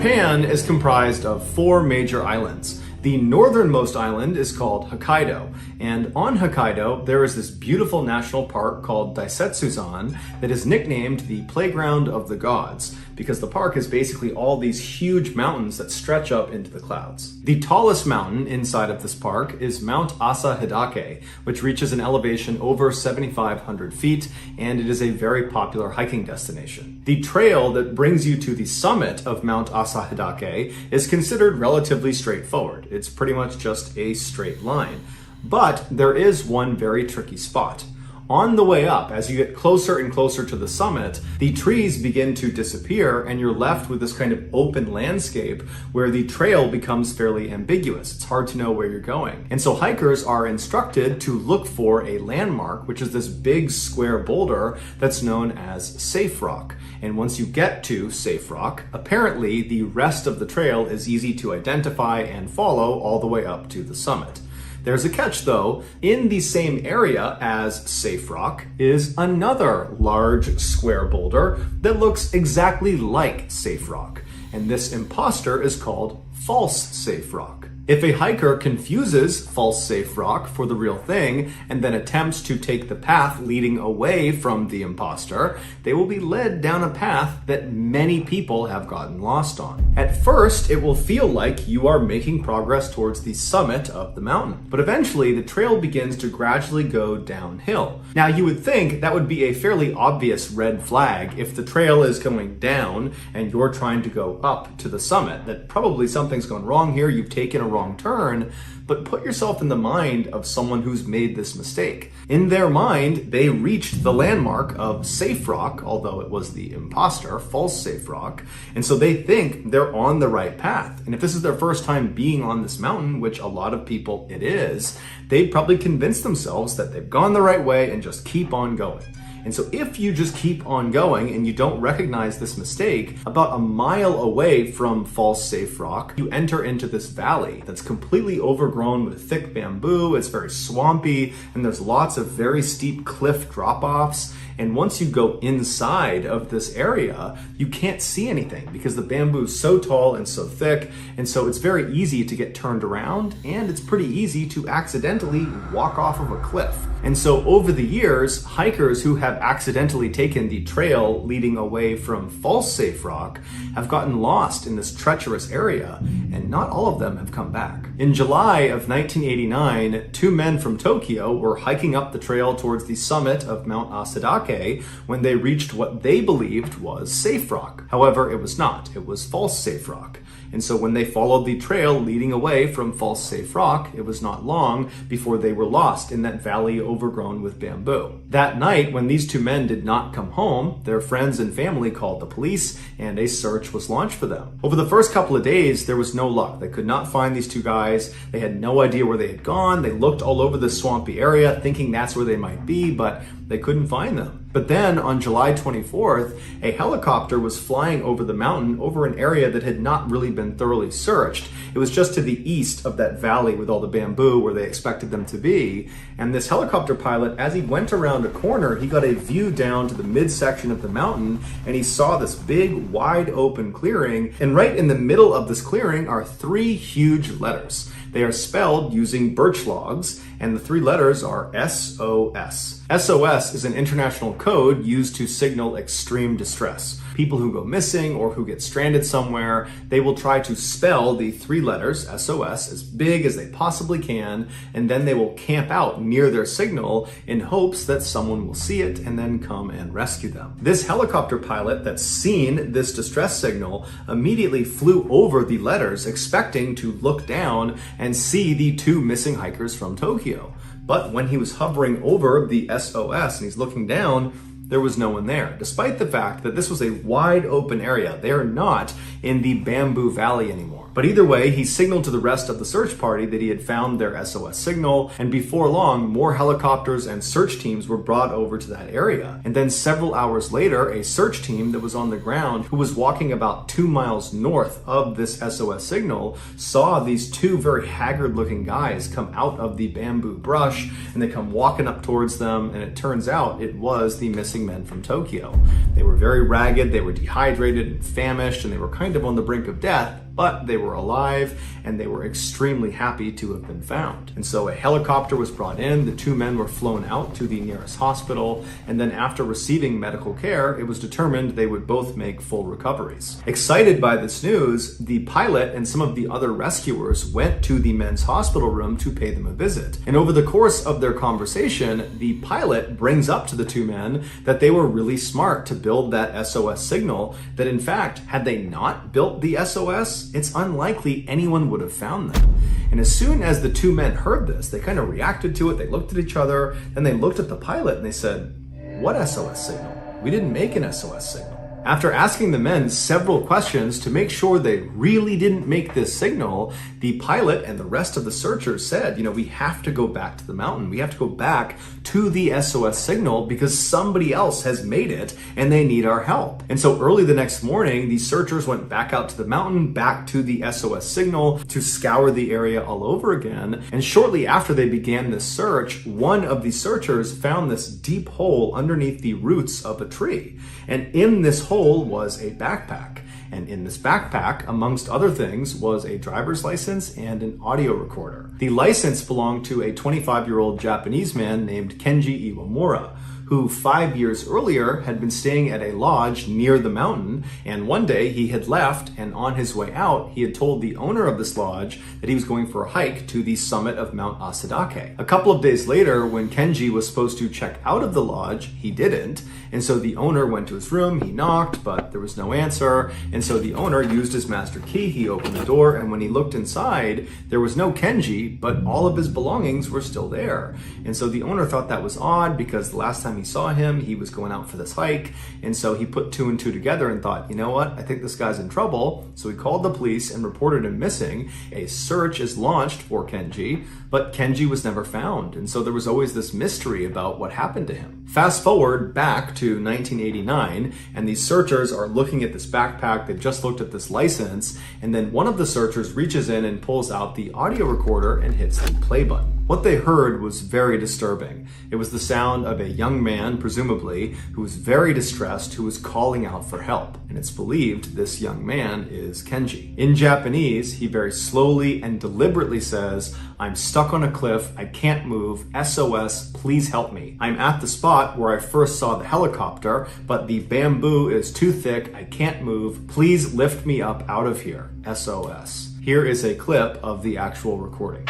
Japan is comprised of 4 major islands. The northernmost island is called Hokkaido, and on Hokkaido there is this beautiful national park called Daisetsuzan that is nicknamed the Playground of the Gods, because the park is basically all these huge mountains that stretch up into the clouds. The tallest mountain inside of this park is Mount Asa-Hidake, which reaches an elevation over 7,500 feet, and it is a very popular hiking destination. The trail that brings you to the summit of Mount Asa-Hidake is considered relatively straightforward. It's pretty much just a straight line. But there is one very tricky spot. On the way up, as you get closer and closer to the summit, the trees begin to disappear and you're left with this kind of open landscape where the trail becomes fairly ambiguous. It's hard to know where you're going. And so hikers are instructed to look for a landmark, which is this big square boulder that's known as Safe Rock. And once you get to Safe Rock, apparently the rest of the trail is easy to identify and follow all the way up to the summit. There's a catch though. In the same area as Safe Rock is another large square boulder that looks exactly like Safe Rock. And this imposter is called False Safe Rock. If a hiker confuses False Safe Rock for the real thing and then attempts to take the path leading away from the imposter, they will be led down a path that many people have gotten lost on. At first, it will feel like you are making progress towards the summit of the mountain, but eventually the trail begins to gradually go downhill. Now, you would think that would be a fairly obvious red flag if the trail is going down and you're trying to go up to the summit, that probably something's gone wrong here, you've taken a wrong turn. But put yourself in the mind of someone who's made this mistake. In their mind, they reached the landmark of Safe Rock, although it was the imposter, False Safe Rock, and so they think they're on the right path. And if this is their first time being on this mountain, which a lot of people it is, they've probably convinced themselves that they've gone the right way and just keep on going. And so if you just keep on going and you don't recognize this mistake, about a mile away from False Safe Rock, you enter into this valley that's completely overgrown with thick bamboo. It's very swampy, and there's lots of very steep cliff drop-offs. And once you go inside of this area, you can't see anything because the bamboo is so tall and so thick. And so it's very easy to get turned around, and it's pretty easy to accidentally walk off of a cliff. And so over the years, hikers who have accidentally taken the trail leading away from False Safe Rock have gotten lost in this treacherous area, and not all of them have come back. In July of 1989, 2 men from Tokyo were hiking up the trail towards the summit of Mount Asadake when they reached what they believed was Safe Rock. However, it was not. It was False Safe Rock. And so when they followed the trail leading away from False Safe Rock, it was not long before they were lost in that valley overgrown with bamboo. That night, when these 2 men did not come home, their friends and family called the police, and a search was launched for them. Over the first couple of days, there was no luck. They could not find these 2 guys. They had no idea where they had gone. They looked all over this swampy area, thinking that's where they might be, but they couldn't find them. But then on July 24th, a helicopter was flying over the mountain over an area that had not really been thoroughly searched. It was just to the east of that valley with all the bamboo where they expected them to be. And this helicopter pilot, as he went around a corner, he got a view down to the midsection of the mountain, and he saw this big, wide open clearing. And right in the middle of this clearing are 3 huge letters. They are spelled using birch logs, and the 3 letters are S.O.S. S.O.S is an international code used to signal extreme distress. People who go missing or who get stranded somewhere, they will try to spell the 3 letters, S.O.S, as big as they possibly can, and then they will camp out near their signal in hopes that someone will see it and then come and rescue them. This helicopter pilot that's seen this distress signal immediately flew over the letters, expecting to look down and see the 2 missing hikers from Tokyo. But when he was hovering over the S.O.S and he's looking down, there was no one there, despite the fact that this was a wide open area. They are not in the bamboo valley anymore. But either way, he signaled to the rest of the search party that he had found their SOS signal, and before long, more helicopters and search teams were brought over to that area. And then several hours later, a search team that was on the ground, who was walking about 2 miles north of this SOS signal, saw these two very haggard-looking guys come out of the bamboo brush, and they come walking up towards them, and it turns out it was the missing men from Tokyo. They were very ragged, they were dehydrated and famished, and they were kind of on the brink of death, but they were alive and they were extremely happy to have been found. And so a helicopter was brought in, the two men were flown out to the nearest hospital, and then after receiving medical care, it was determined they would both make full recoveries. Excited by this news, the pilot and some of the other rescuers went to the men's hospital room to pay them a visit. And over the course of their conversation, the pilot brings up to the two men that they were really smart to build that SOS signal, that in fact, had they not built the SOS, it's unlikely anyone would have found them. And as soon as the two men heard this, they kind of reacted to it, they looked at each other, then they looked at the pilot and they said, "What SOS signal? We didn't make an SOS signal." After asking the men several questions to make sure they really didn't make this signal, the pilot and the rest of the searchers said, we have to go back to the mountain. We have to go back to the SOS signal because somebody else has made it and they need our help. And so early the next morning, the searchers went back out to the mountain, back to the SOS signal to scour the area all over again. And shortly after they began this search, one of the searchers found this deep hole underneath the roots of a tree. And in this hole was a backpack. And in this backpack, amongst other things, was a driver's license and an audio recorder. The license belonged to a 25-year-old Japanese man named Kenji Iwamura, who 5 years earlier had been staying at a lodge near the mountain, and one day he had left, and on his way out, he had told the owner of this lodge that he was going for a hike to the summit of Mount Asadake. A couple of days later, when Kenji was supposed to check out of the lodge, he didn't, and so the owner went to his room, he knocked, but there was no answer, and so the owner used his master key, he opened the door, and when he looked inside, there was no Kenji, but all of his belongings were still there. And so the owner thought that was odd because the last time he saw him, he was going out for this hike, and so he put two and two together and thought, you know what, I think this guy's in trouble. So he called the police and reported him missing. A search is launched for Kenji, but Kenji was never found, and so there was always this mystery about what happened to him. Fast forward back to 1989, and these searchers are looking at this backpack, they've just looked at this license, and then one of the searchers reaches in and pulls out the audio recorder and hits the play button. What they heard was very disturbing. It was the sound of a young man, presumably, who was very distressed, who was calling out for help. And it's believed this young man is Kenji. In Japanese, he very slowly and deliberately says, "I'm stuck on a cliff, I can't move, SOS, please help me. I'm at the spot where I first saw the helicopter, but the bamboo is too thick, I can't move, please lift me up out of here, SOS." Here is a clip of the actual recording.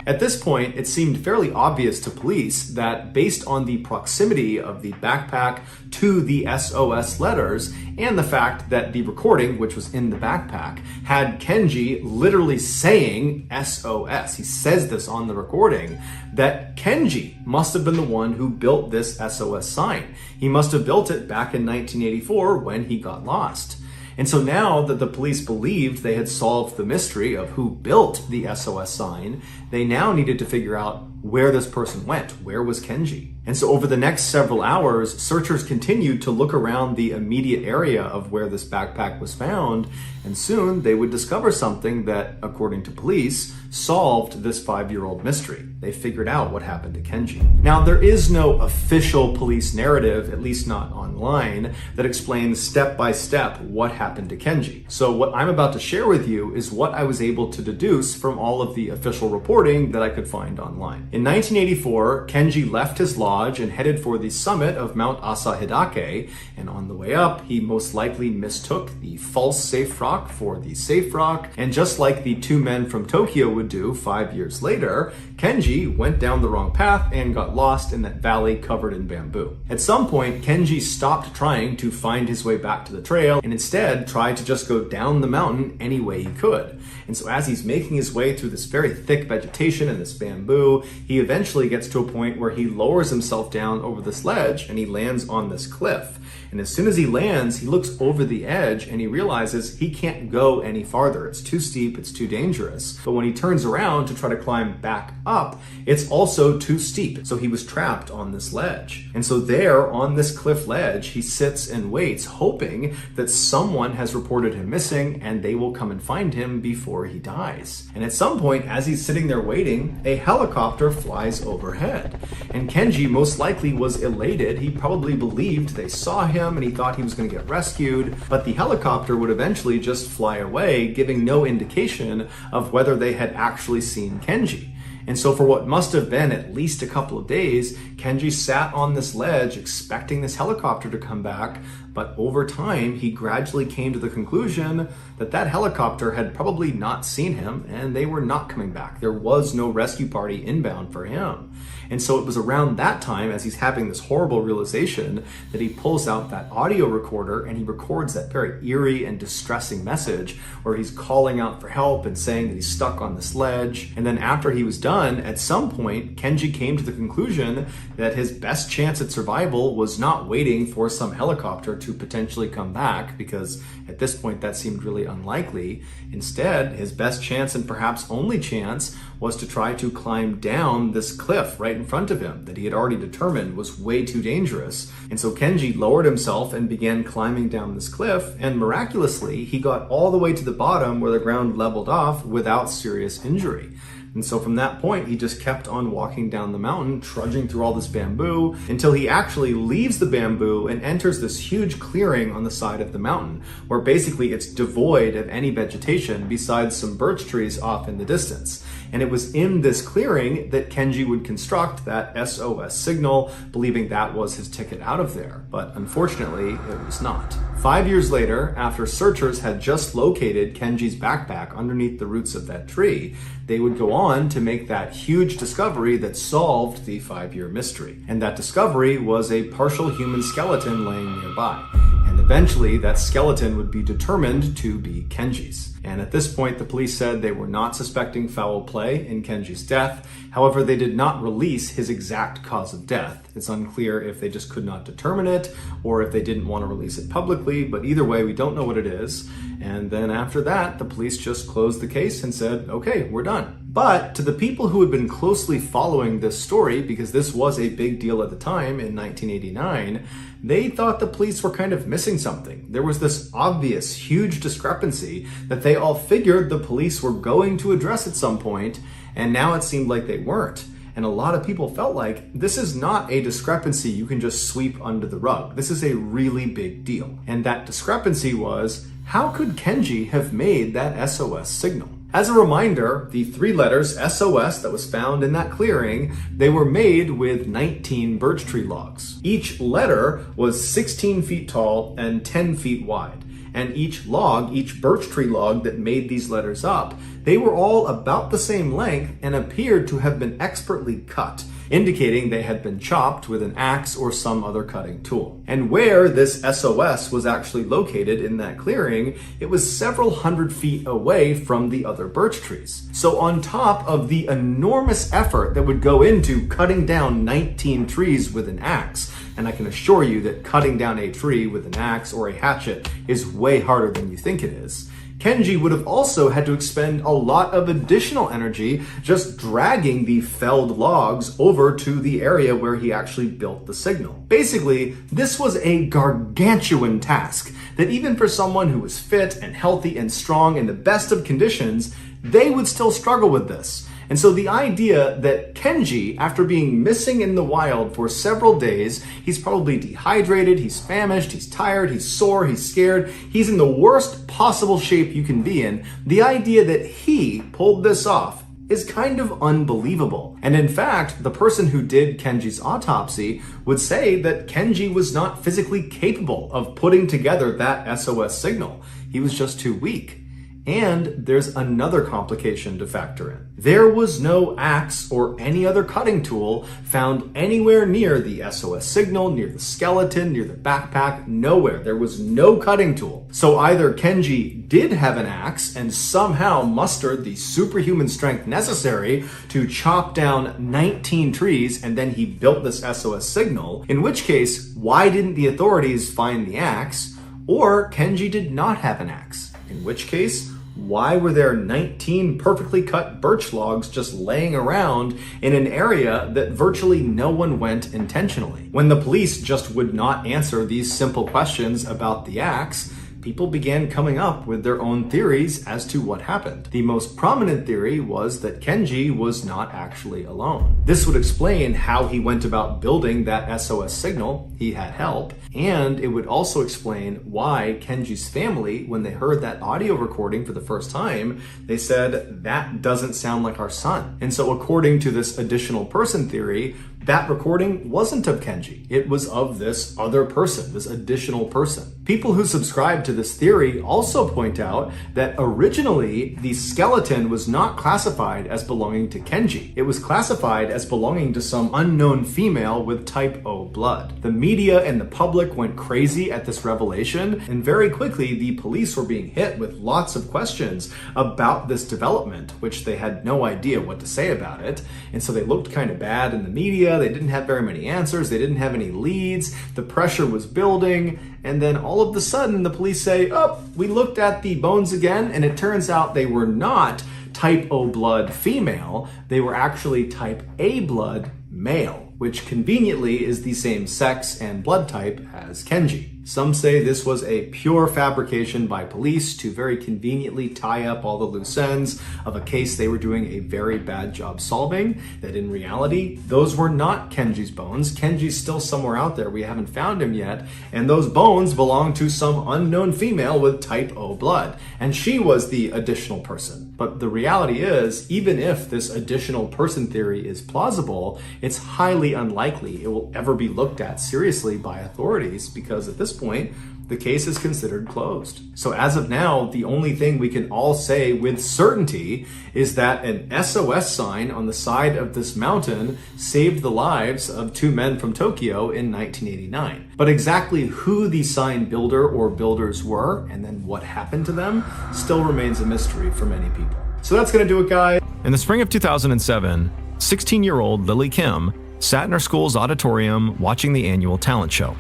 At this point, it seemed fairly obvious to police that based on the proximity of the backpack to the SOS letters and the fact that the recording, which was in the backpack, had Kenji literally saying SOS. He says this on the recording, that Kenji must have been the one who built this SOS sign. He must have built it back in 1984 when he got lost. And so now that the police believed they had solved the mystery of who built the SOS sign, they now needed to figure out where this person went. Where was Kenji? And so over the next several hours, searchers continued to look around the immediate area of where this backpack was found, and soon they would discover something that, according to police, solved this 5-year-old mystery. They figured out what happened to Kenji. Now, there is no official police narrative, at least not online, that explains step by step what happened to Kenji. So what I'm about to share with you is what I was able to deduce from all of the official reporting that I could find online. In 1984, Kenji left his lodge lodge and headed for the summit of Mount Asahidake, and on the way up, he most likely mistook the false safe rock for the safe rock, and just like the two men from Tokyo would do 5 years later, Kenji went down the wrong path and got lost in that valley covered in bamboo. At some point, Kenji stopped trying to find his way back to the trail and instead tried to just go down the mountain any way he could. And so as he's making his way through this very thick vegetation and this bamboo, he eventually gets to a point where he lowers himself down over this ledge and he lands on this cliff. And as soon as he lands, he looks over the edge and he realizes he can't go any farther. It's too steep, it's too dangerous. But when he turns around to try to climb back up, it's also too steep. So he was trapped on this ledge. And so there on this cliff ledge, he sits and waits, hoping that someone has reported him missing and they will come and find him before he dies. And at some point, as he's sitting there waiting, a helicopter flies overhead. And Kenji most likely was elated. He probably believed they saw him and he thought he was going to get rescued, but the helicopter would eventually just fly away, giving no indication of whether they had actually seen Kenji. And so for what must have been at least a couple of days, Kenji sat on this ledge expecting this helicopter to come back, but over time he gradually came to the conclusion that that helicopter had probably not seen him and they were not coming back. There was no rescue party inbound for him. And so it was around that time, as he's having this horrible realization, that he pulls out that audio recorder and he records that very eerie and distressing message where he's calling out for help and saying that he's stuck on this ledge. And then after he was done, at some point, Kenji came to the conclusion that his best chance at survival was not waiting for some helicopter to potentially come back, because at this point that seemed really unlikely. Instead, his best chance and perhaps only chance was to try to climb down this cliff right in front of him that he had already determined was way too dangerous. And so Kenji lowered himself and began climbing down this cliff, and miraculously he got all the way to the bottom where the ground leveled off without serious injury. And so from that point, he just kept on walking down the mountain, trudging through all this bamboo, until he actually leaves the bamboo and enters this huge clearing on the side of the mountain, where basically it's devoid of any vegetation besides some birch trees off in the distance. And it was in this clearing that Kenji would construct that SOS signal, believing that was his ticket out of there. But unfortunately, it was not. 5 years later, after searchers had just located Kenji's backpack underneath the roots of that tree, they would go on to make that huge discovery that solved the 5-year mystery. And that discovery was a partial human skeleton laying nearby. And eventually that skeleton would be determined to be Kenji's. And at this point, the police said they were not suspecting foul play in Kenji's death. However, they did not release his exact cause of death. It's unclear if they just could not determine it or if they didn't want to release it publicly, but either way, we don't know what it is. And then after that, the police just closed the case and said, okay, we're done. But to the people who had been closely following this story, because this was a big deal at the time in 1989, they thought the police were kind of missing something. There was this obvious, huge discrepancy that they all figured the police were going to address at some point, and now it seemed like they weren't. And a lot of people felt like this is not a discrepancy you can just sweep under the rug. This is a really big deal. And that discrepancy was, how could Kenji have made that SOS signal? As a reminder, the 3 letters SOS that was found in that clearing, they were made with 19 birch tree logs. Each letter was 16 feet tall and 10 feet wide. And each log, each birch tree log that made these letters up, they were all about the same length and appeared to have been expertly cut, indicating they had been chopped with an axe or some other cutting tool. And where this SOS was actually located in that clearing, it was several hundred feet away from the other birch trees. So on top of the enormous effort that would go into cutting down 19 trees with an axe, and I can assure you that cutting down a tree with an axe or a hatchet is way harder than you think it is, Kenji would have also had to expend a lot of additional energy just dragging the felled logs over to the area where he actually built the signal. Basically, this was a gargantuan task that even for someone who was fit and healthy and strong in the best of conditions, they would still struggle with this. And so the idea that Kenji, after being missing in the wild for several days, he's probably dehydrated, he's famished, he's tired, he's sore, he's scared, he's in the worst possible shape you can be in, the idea that he pulled this off is kind of unbelievable. And in fact, the person who did Kenji's autopsy would say that Kenji was not physically capable of putting together that SOS signal. He was just too weak. And there's another complication to factor in. There was no axe or any other cutting tool found anywhere near the SOS signal, near the skeleton, near the backpack, nowhere. There was no cutting tool. So either Kenji did have an axe and somehow mustered the superhuman strength necessary to chop down 19 trees and then he built this SOS signal, in which case, why didn't the authorities find the axe? Or Kenji did not have an axe, in which case, why were there 19 perfectly cut birch logs just laying around in an area that virtually no one went intentionally? When the police just would not answer these simple questions about the axe, people began coming up with their own theories as to what happened. The most prominent theory was that Kenji was not actually alone. This would explain how he went about building that SOS signal. He had help. And it would also explain why Kenji's family, when they heard that audio recording for the first time, they said, that doesn't sound like our son. And so according to this additional person theory, that recording wasn't of Kenji. It was of this other person, this additional person. People who subscribe to this theory also point out that originally the skeleton was not classified as belonging to Kenji. It was classified as belonging to some unknown female with type O blood. The media and the public went crazy at this revelation, and very quickly the police were being hit with lots of questions about this development, which they had no idea what to say about it. And so they looked kind of bad in the media. They didn't have very many answers. They didn't have any leads. The pressure was building. And then all of a sudden the police say, oh, we looked at the bones again, and it turns out they were not type O blood female. They were actually type A blood male, which conveniently is the same sex and blood type as Kenji. Some say this was a pure fabrication by police to very conveniently tie up all the loose ends of a case they were doing a very bad job solving, that in reality, those were not Kenji's bones. Kenji's still somewhere out there. We haven't found him yet. And those bones belong to some unknown female with type O blood. And she was the additional person. But the reality is, even if this additional person theory is plausible, it's highly unlikely it will ever be looked at seriously by authorities, because at this point, the case is considered closed. So as of now, the only thing we can all say with certainty is that an SOS sign on the side of this mountain saved the lives of 2 men from Tokyo in 1989. But exactly who the sign builder or builders were, and then what happened to them, still remains a mystery for many people. So that's gonna do it, guys. In the spring of 2007, 16-year-old Lily Kim sat in her school's auditorium watching the annual talent show.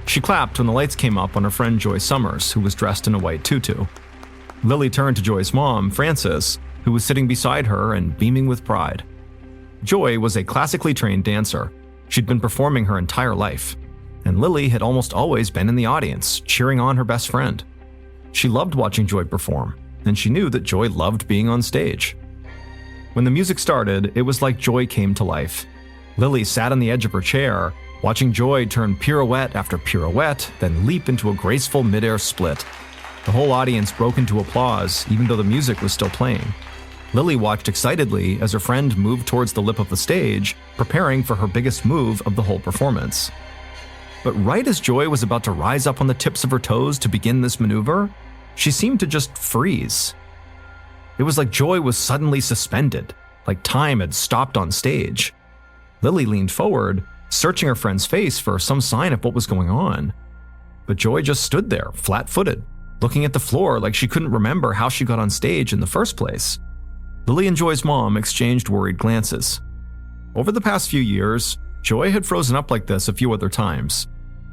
She clapped when the lights came up on her friend Joy Summers, who was dressed in a white tutu. Lily turned to Joy's mom, Frances, who was sitting beside her and beaming with pride. Joy was a classically trained dancer. She'd been performing her entire life, and Lily had almost always been in the audience, cheering on her best friend. She loved watching Joy perform, and she knew that Joy loved being on stage. When the music started, it was like Joy came to life. Lily sat on the edge of her chair, watching Joy turn pirouette after pirouette, then leap into a graceful midair split. The whole audience broke into applause, even though the music was still playing. Lily watched excitedly as her friend moved towards the lip of the stage, preparing for her biggest move of the whole performance. But right as Joy was about to rise up on the tips of her toes to begin this maneuver, she seemed to just freeze. It was like Joy was suddenly suspended, like time had stopped on stage. Lily leaned forward, searching her friend's face for some sign of what was going on. But Joy just stood there, flat-footed, looking at the floor like she couldn't remember how she got on stage in the first place. Lily and Joy's mom exchanged worried glances. Over the past few years, Joy had frozen up like this a few other times.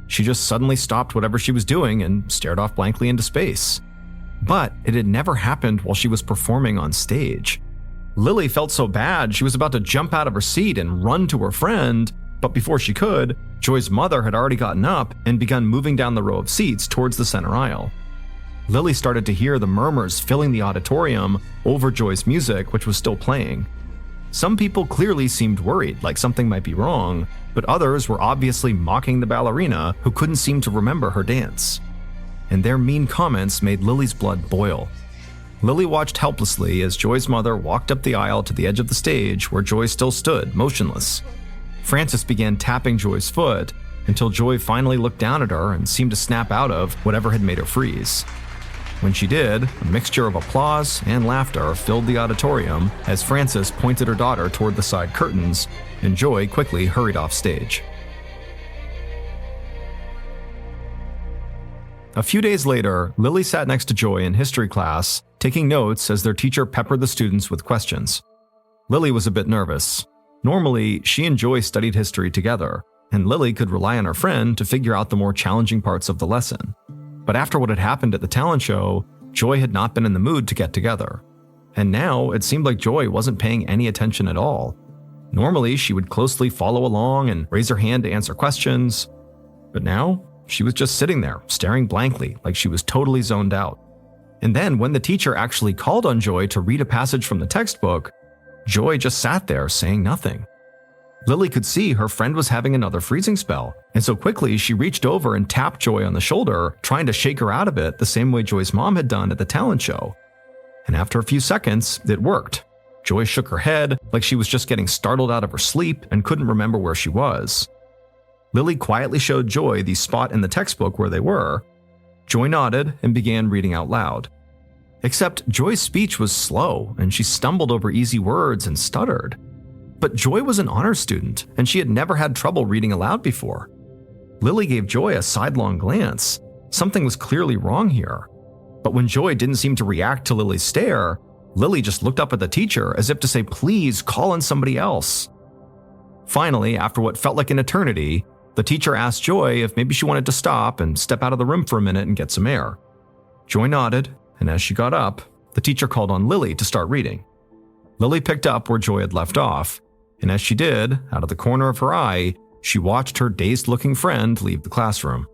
She just suddenly stopped whatever she was doing and stared off blankly into space. But it had never happened while she was performing on stage. Lily felt so bad she was about to jump out of her seat and run to her friend, but before she could, Joy's mother had already gotten up and begun moving down the row of seats towards the center aisle. Lily started to hear the murmurs filling the auditorium over Joy's music, which was still playing. Some people clearly seemed worried, like something might be wrong, but others were obviously mocking the ballerina who couldn't seem to remember her dance. And their mean comments made Lily's blood boil. Lily watched helplessly as Joy's mother walked up the aisle to the edge of the stage where Joy still stood, motionless. Frances began tapping Joy's foot until Joy finally looked down at her and seemed to snap out of whatever had made her freeze. When she did, a mixture of applause and laughter filled the auditorium as Frances pointed her daughter toward the side curtains, and Joy quickly hurried off stage. A few days later, Lily sat next to Joy in history class, taking notes as their teacher peppered the students with questions. Lily was a bit nervous. Normally, she and Joy studied history together, and Lily could rely on her friend to figure out the more challenging parts of the lesson. But after what had happened at the talent show, Joy had not been in the mood to get together. And now, it seemed like Joy wasn't paying any attention at all. Normally, she would closely follow along and raise her hand to answer questions. But now, she was just sitting there, staring blankly, like she was totally zoned out. And then, when the teacher actually called on Joy to read a passage from the textbook, Joy just sat there saying nothing. Lily could see her friend was having another freezing spell, and so quickly she reached over and tapped Joy on the shoulder, trying to shake her out of it the same way Joy's mom had done at the talent show. And after a few seconds, it worked. Joy shook her head like she was just getting startled out of her sleep and couldn't remember where she was. Lily quietly showed Joy the spot in the textbook where they were. Joy nodded and began reading out loud. Except Joy's speech was slow, and she stumbled over easy words and stuttered. But Joy was an honors student, and she had never had trouble reading aloud before. Lily gave Joy a sidelong glance. Something was clearly wrong here. But when Joy didn't seem to react to Lily's stare, Lily just looked up at the teacher as if to say, "Please, call on somebody else." Finally, after what felt like an eternity, the teacher asked Joy if maybe she wanted to stop and step out of the room for a minute and get some air. Joy nodded, and as she got up, the teacher called on Lily to start reading. Lily picked up where Joy had left off, and as she did, out of the corner of her eye, she watched her dazed-looking friend leave the classroom.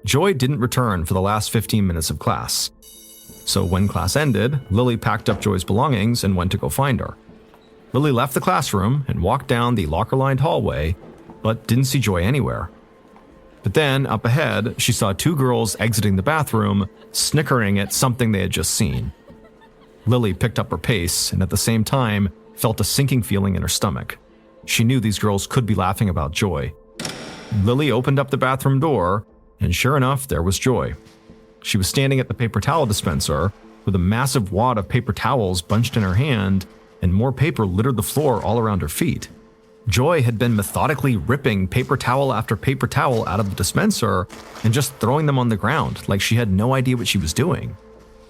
Joy didn't return for the last 15 minutes of class. So when class ended, Lily packed up Joy's belongings and went to go find her. Lily left the classroom and walked down the locker-lined hallway, but didn't see Joy anywhere. But then, up ahead, she saw two girls exiting the bathroom, snickering at something they had just seen. Lily picked up her pace and at the same time felt a sinking feeling in her stomach. She knew these girls could be laughing about Joy. Lily opened up the bathroom door, and sure enough, there was Joy. She was standing at the paper towel dispenser with a massive wad of paper towels bunched in her hand, and more paper littered the floor all around her feet. Joy had been methodically ripping paper towel after paper towel out of the dispenser and just throwing them on the ground like she had no idea what she was doing.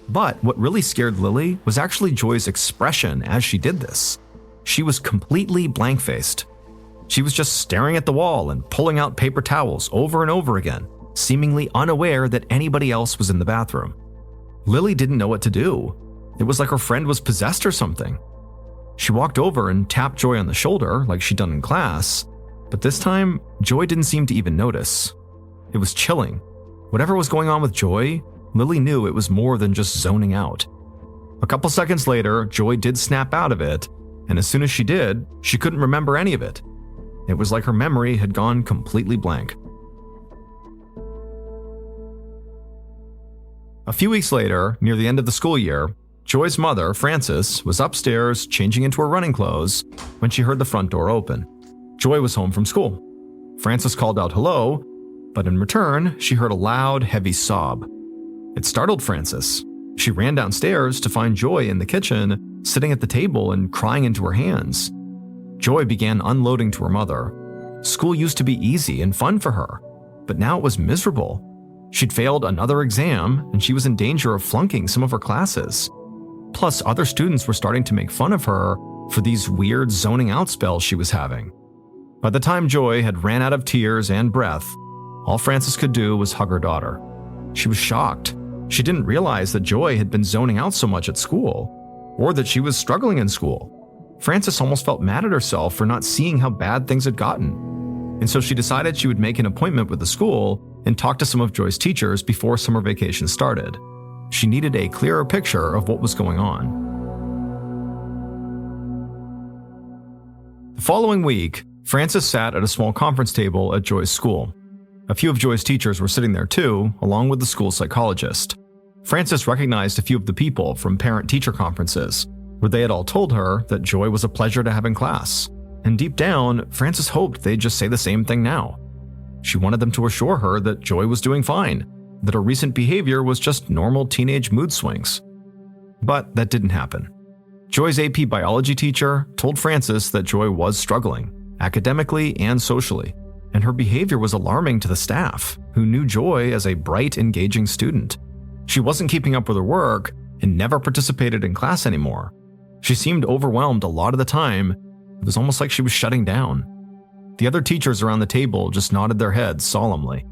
But what really scared Lily was actually Joy's expression as she did this. She was completely blank-faced. She was just staring at the wall and pulling out paper towels over and over again, seemingly unaware that anybody else was in the bathroom. Lily didn't know what to do. It was like her friend was possessed or something. She walked over and tapped Joy on the shoulder like she'd done in class, but this time, Joy didn't seem to even notice. It was chilling. Whatever was going on with Joy, Lily knew it was more than just zoning out. A couple seconds later, Joy did snap out of it, and as soon as she did, she couldn't remember any of it. It was like her memory had gone completely blank. A few weeks later, near the end of the school year, Joy's mother, Frances, was upstairs changing into her running clothes when she heard the front door open. Joy was home from school. Frances called out hello, but in return, she heard a loud, heavy sob. It startled Frances. She ran downstairs to find Joy in the kitchen, sitting at the table and crying into her hands. Joy began unloading to her mother. School used to be easy and fun for her, but now it was miserable. She'd failed another exam, and she was in danger of flunking some of her classes. Plus, other students were starting to make fun of her for these weird zoning out spells she was having. By the time Joy had ran out of tears and breath, all Frances could do was hug her daughter. She was shocked. She didn't realize that Joy had been zoning out so much at school, or that she was struggling in school. Frances almost felt mad at herself for not seeing how bad things had gotten. And so she decided she would make an appointment with the school and talk to some of Joy's teachers before summer vacation started. She needed a clearer picture of what was going on. The following week, Frances sat at a small conference table at Joy's school. A few of Joy's teachers were sitting there too, along with the school psychologist. Frances recognized a few of the people from parent-teacher conferences, where they had all told her that Joy was a pleasure to have in class. And deep down, Frances hoped they'd just say the same thing now. She wanted them to assure her that Joy was doing fine, that her recent behavior was just normal teenage mood swings. But that didn't happen. Joy's AP biology teacher told Frances that Joy was struggling, academically and socially, and her behavior was alarming to the staff, who knew Joy as a bright, engaging student. She wasn't keeping up with her work and never participated in class anymore. She seemed overwhelmed a lot of the time. It was almost like she was shutting down. The other teachers around the table just nodded their heads solemnly.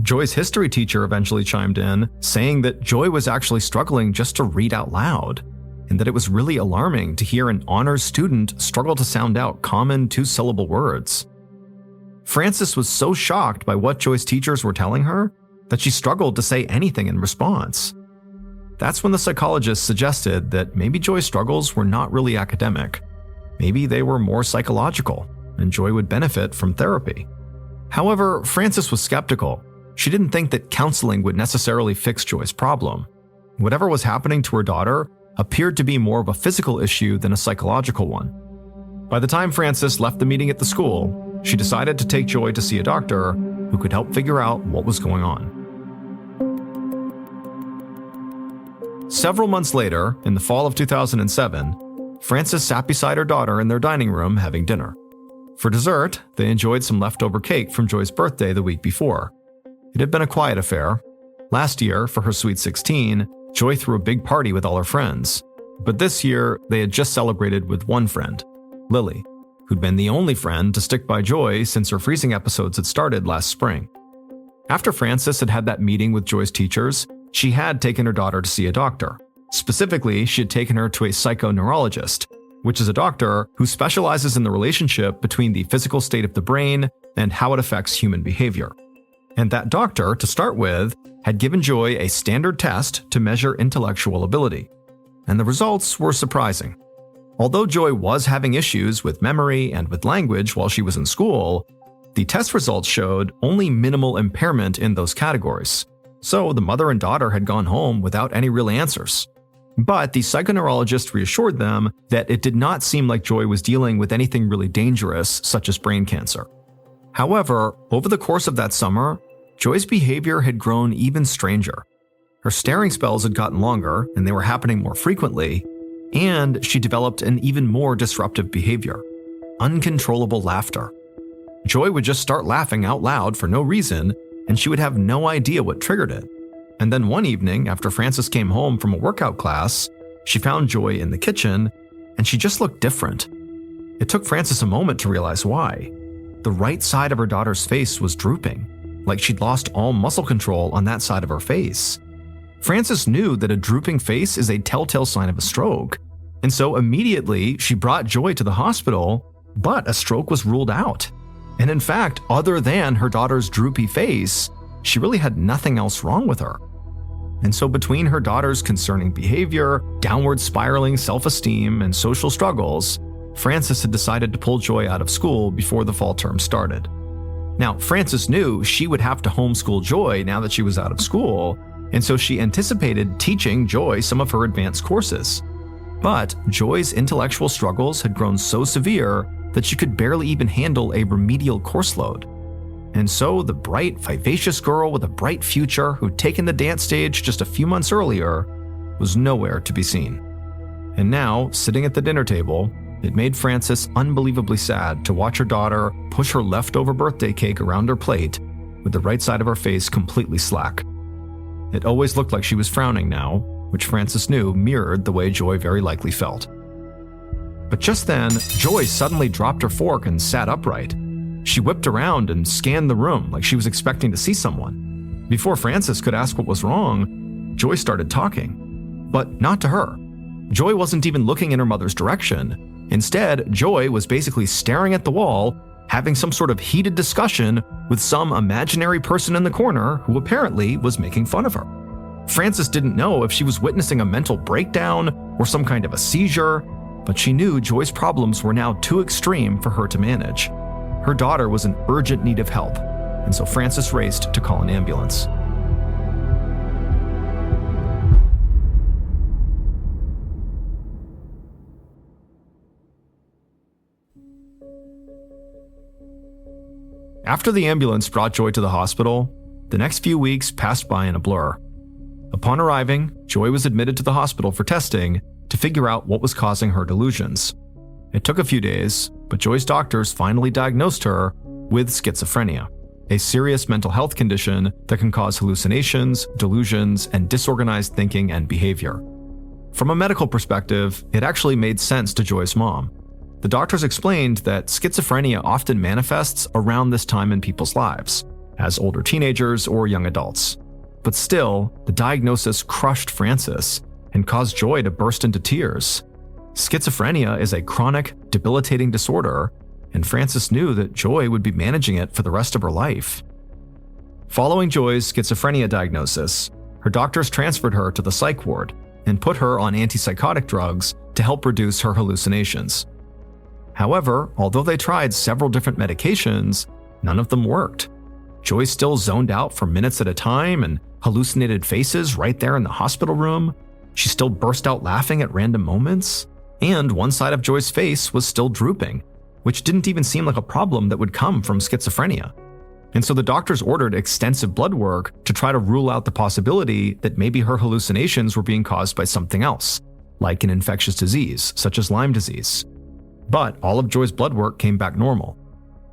Joy's history teacher eventually chimed in, saying that Joy was actually struggling just to read out loud, and that it was really alarming to hear an honors student struggle to sound out common two-syllable words. Frances was so shocked by what Joy's teachers were telling her that she struggled to say anything in response. That's when the psychologist suggested that maybe Joy's struggles were not really academic. Maybe they were more psychological, and Joy would benefit from therapy. However, Frances was skeptical. She didn't think that counseling would necessarily fix Joy's problem. Whatever was happening to her daughter appeared to be more of a physical issue than a psychological one. By the time Frances left the meeting at the school, she decided to take Joy to see a doctor who could help figure out what was going on. Several months later, in the fall of 2007, Frances sat beside her daughter in their dining room having dinner. For dessert, they enjoyed some leftover cake from Joy's birthday the week before. It had been a quiet affair. Last year, for her sweet 16, Joy threw a big party with all her friends. But this year, they had just celebrated with one friend, Lily, who'd been the only friend to stick by Joy since her freezing episodes had started last spring. After Frances had had that meeting with Joy's teachers, she had taken her daughter to see a doctor. Specifically, she had taken her to a psychoneurologist, which is a doctor who specializes in the relationship between the physical state of the brain and how it affects human behavior. And that doctor, to start with, had given Joy a standard test to measure intellectual ability. And the results were surprising. Although Joy was having issues with memory and with language while she was in school, the test results showed only minimal impairment in those categories. So the mother and daughter had gone home without any real answers. But the psychoneurologist reassured them that it did not seem like Joy was dealing with anything really dangerous, such as brain cancer. However, over the course of that summer, Joy's behavior had grown even stranger. Her staring spells had gotten longer, and they were happening more frequently, and she developed an even more disruptive behavior: uncontrollable laughter. Joy would just start laughing out loud for no reason, and she would have no idea what triggered it. And then one evening, after Frances came home from a workout class, she found Joy in the kitchen, and she just looked different. It took Frances a moment to realize why. The right side of her daughter's face was drooping, like she'd lost all muscle control on that side of her face. Frances knew that a drooping face is a telltale sign of a stroke, and so immediately she brought Joy to the hospital, but a stroke was ruled out. And in fact, other than her daughter's droopy face, she really had nothing else wrong with her. And so between her daughter's concerning behavior, downward spiraling self-esteem, and social struggles, Frances had decided to pull Joy out of school before the fall term started. Now, Frances knew she would have to homeschool Joy now that she was out of school, and so she anticipated teaching Joy some of her advanced courses. But Joy's intellectual struggles had grown so severe that she could barely even handle a remedial course load. And so the bright, vivacious girl with a bright future who'd taken the dance stage just a few months earlier was nowhere to be seen. And now, sitting at the dinner table, it made Frances unbelievably sad to watch her daughter push her leftover birthday cake around her plate with the right side of her face completely slack. It always looked like she was frowning now, which Frances knew mirrored the way Joy very likely felt. But just then, Joy suddenly dropped her fork and sat upright. She whipped around and scanned the room like she was expecting to see someone. Before Frances could ask what was wrong, Joy started talking. But not to her. Joy wasn't even looking in her mother's direction. Instead, Joy was basically staring at the wall, having some sort of heated discussion with some imaginary person in the corner who apparently was making fun of her. Frances didn't know if she was witnessing a mental breakdown or some kind of a seizure, but she knew Joy's problems were now too extreme for her to manage. Her daughter was in urgent need of help, and so Frances raced to call an ambulance. After the ambulance brought Joy to the hospital, the next few weeks passed by in a blur. Upon arriving, Joy was admitted to the hospital for testing to figure out what was causing her delusions. It took a few days, but Joy's doctors finally diagnosed her with schizophrenia, a serious mental health condition that can cause hallucinations, delusions, and disorganized thinking and behavior. From a medical perspective, it actually made sense to Joy's mom. The doctors explained that schizophrenia often manifests around this time in people's lives, as older teenagers or young adults. But still, the diagnosis crushed Frances and caused Joy to burst into tears. Schizophrenia is a chronic, debilitating disorder, and Frances knew that Joy would be managing it for the rest of her life. Following Joy's schizophrenia diagnosis, her doctors transferred her to the psych ward and put her on antipsychotic drugs to help reduce her hallucinations. However, although they tried several different medications, none of them worked. Joy still zoned out for minutes at a time and hallucinated faces right there in the hospital room. She still burst out laughing at random moments, and one side of Joy's face was still drooping, which didn't even seem like a problem that would come from schizophrenia. And so the doctors ordered extensive blood work to try to rule out the possibility that maybe her hallucinations were being caused by something else, like an infectious disease, such as Lyme disease. But all of Joy's blood work came back normal.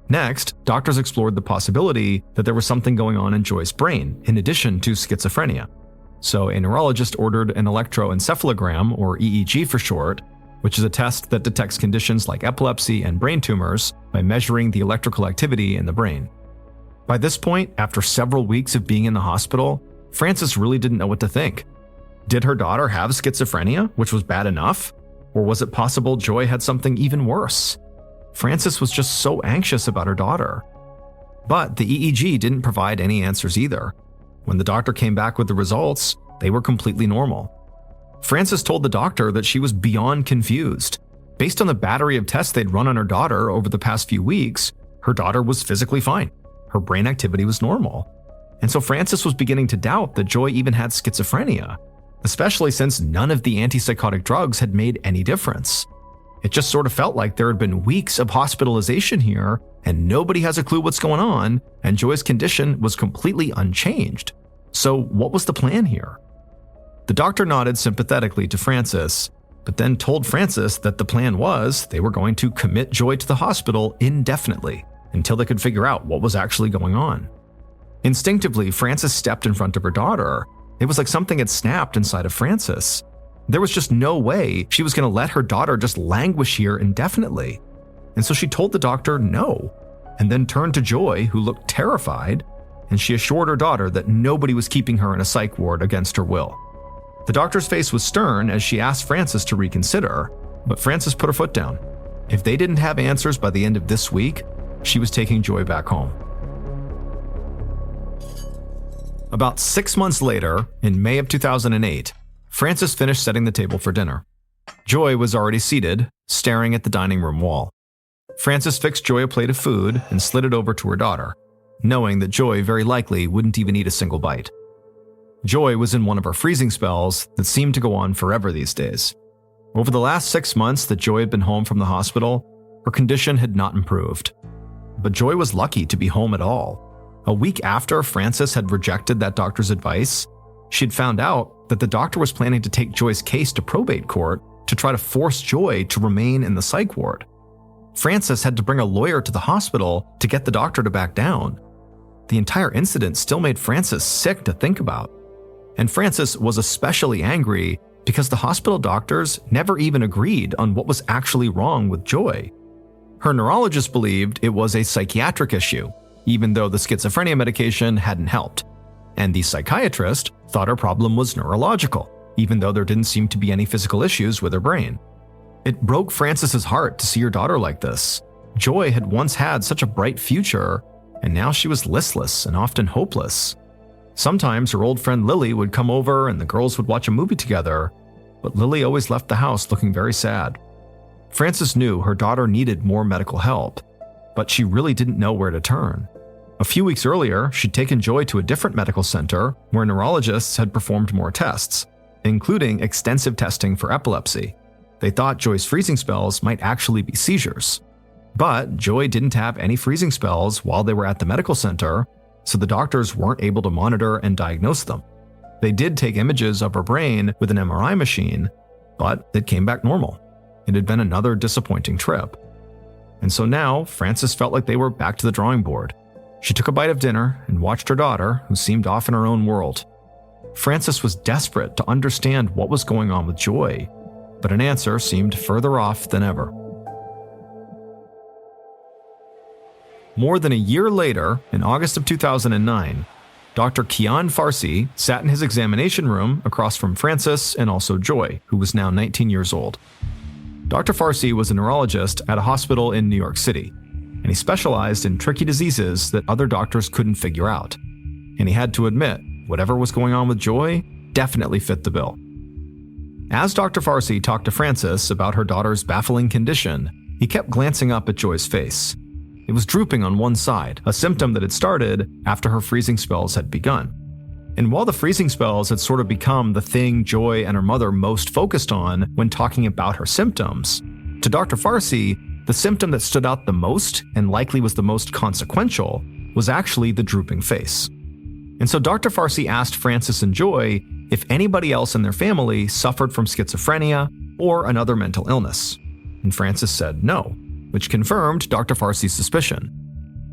Next, doctors explored the possibility that there was something going on in Joy's brain, in addition to schizophrenia. So a neurologist ordered an electroencephalogram, or EEG for short, which is a test that detects conditions like epilepsy and brain tumors by measuring the electrical activity in the brain. By this point, after several weeks of being in the hospital, Frances really didn't know what to think. Did her daughter have schizophrenia, which was bad enough? Or was it possible Joy had something even worse? Frances was just so anxious about her daughter. But the EEG didn't provide any answers either. When the doctor came back with the results, they were completely normal. Frances told the doctor that she was beyond confused. Based on the battery of tests they'd run on her daughter over the past few weeks, her daughter was physically fine. Her brain activity was normal. And so Frances was beginning to doubt that Joy even had schizophrenia, especially since none of the antipsychotic drugs had made any difference. It just sort of felt like there had been weeks of hospitalization here, and nobody has a clue what's going on, and Joy's condition was completely unchanged. So what was the plan here? The doctor nodded sympathetically to Frances, but then told Frances that the plan was they were going to commit Joy to the hospital indefinitely until they could figure out what was actually going on. Instinctively, Frances stepped in front of her daughter. It was like something had snapped inside of Frances. There was just no way she was going to let her daughter just languish here indefinitely. And so she told the doctor no, and then turned to Joy, who looked terrified, and she assured her daughter that nobody was keeping her in a psych ward against her will. The doctor's face was stern as she asked Frances to reconsider, but Frances put her foot down. If they didn't have answers by the end of this week, she was taking Joy back home. About 6 months later, in May of 2008, Frances finished setting the table for dinner. Joy was already seated, staring at the dining room wall. Frances fixed Joy a plate of food and slid it over to her daughter, knowing that Joy very likely wouldn't even eat a single bite. Joy was in one of her freezing spells that seemed to go on forever these days. Over the last 6 months that Joy had been home from the hospital, her condition had not improved. But Joy was lucky to be home at all. A week after Frances had rejected that doctor's advice, she'd found out that the doctor was planning to take Joy's case to probate court to try to force Joy to remain in the psych ward. Frances had to bring a lawyer to the hospital to get the doctor to back down. The entire incident still made Frances sick to think about. And Frances was especially angry because the hospital doctors never even agreed on what was actually wrong with Joy. Her neurologist believed it was a psychiatric issue, even though the schizophrenia medication hadn't helped. And the psychiatrist thought her problem was neurological, even though there didn't seem to be any physical issues with her brain. It broke Frances's heart to see her daughter like this. Joy had once had such a bright future, and now she was listless and often hopeless. Sometimes her old friend Lily would come over and the girls would watch a movie together, but Lily always left the house looking very sad. Frances knew her daughter needed more medical help, but she really didn't know where to turn. A few weeks earlier, she'd taken Joy to a different medical center where neurologists had performed more tests, including extensive testing for epilepsy. They thought Joy's freezing spells might actually be seizures. But Joy didn't have any freezing spells while they were at the medical center, so the doctors weren't able to monitor and diagnose them. They did take images of her brain with an MRI machine, but it came back normal. It had been another disappointing trip. And so now, Frances felt like they were back to the drawing board. She took a bite of dinner and watched her daughter, who seemed off in her own world. Frances was desperate to understand what was going on with Joy, but an answer seemed further off than ever. More than a year later, in August of 2009, Dr. Kian Farsi sat in his examination room across from Frances and also Joy, who was now 19 years old. Dr. Farsi was a neurologist at a hospital in New York City, and he specialized in tricky diseases that other doctors couldn't figure out. And he had to admit, whatever was going on with Joy definitely fit the bill. As Dr. Farsi talked to Frances about her daughter's baffling condition, he kept glancing up at Joy's face. It was drooping on one side, a symptom that had started after her freezing spells had begun. And while the freezing spells had sort of become the thing Joy and her mother most focused on when talking about her symptoms, to Dr. Farsi, the symptom that stood out the most and likely was the most consequential was actually the drooping face. And so Dr. Farsi asked Frances and Joy if anybody else in their family suffered from schizophrenia or another mental illness. And Frances said no, which confirmed Dr. Farsi's suspicion.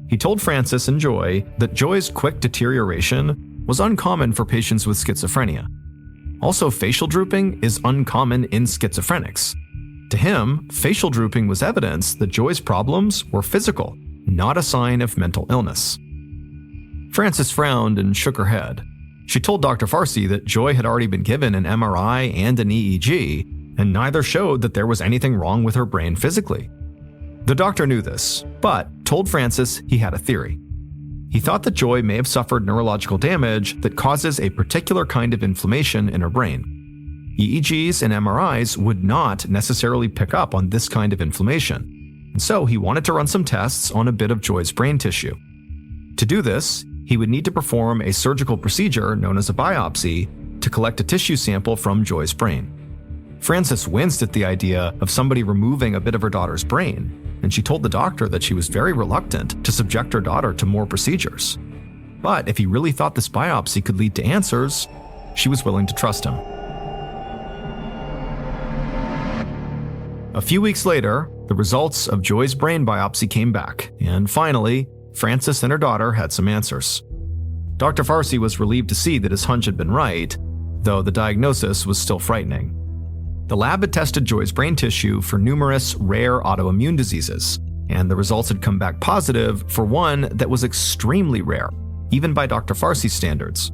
He told Frances and Joy that Joy's quick deterioration was uncommon for patients with schizophrenia. Also, facial drooping is uncommon in schizophrenics. To him, facial drooping was evidence that Joy's problems were physical, not a sign of mental illness. Frances frowned and shook her head. She told Dr. Farsi that Joy had already been given an MRI and an EEG, and neither showed that there was anything wrong with her brain physically. The doctor knew this, but told Frances he had a theory. He thought that Joy may have suffered neurological damage that causes a particular kind of inflammation in her brain. EEGs and MRIs would not necessarily pick up on this kind of inflammation, and so he wanted to run some tests on a bit of Joy's brain tissue. To do this, he would need to perform a surgical procedure known as a biopsy to collect a tissue sample from Joy's brain. Frances winced at the idea of somebody removing a bit of her daughter's brain, and she told the doctor that she was very reluctant to subject her daughter to more procedures. But if he really thought this biopsy could lead to answers, she was willing to trust him. A few weeks later, the results of Joy's brain biopsy came back, and finally, Frances and her daughter had some answers. Dr. Farsi was relieved to see that his hunch had been right, though the diagnosis was still frightening. The lab had tested Joy's brain tissue for numerous rare autoimmune diseases, and the results had come back positive for one that was extremely rare, even by Dr. Farsi's standards.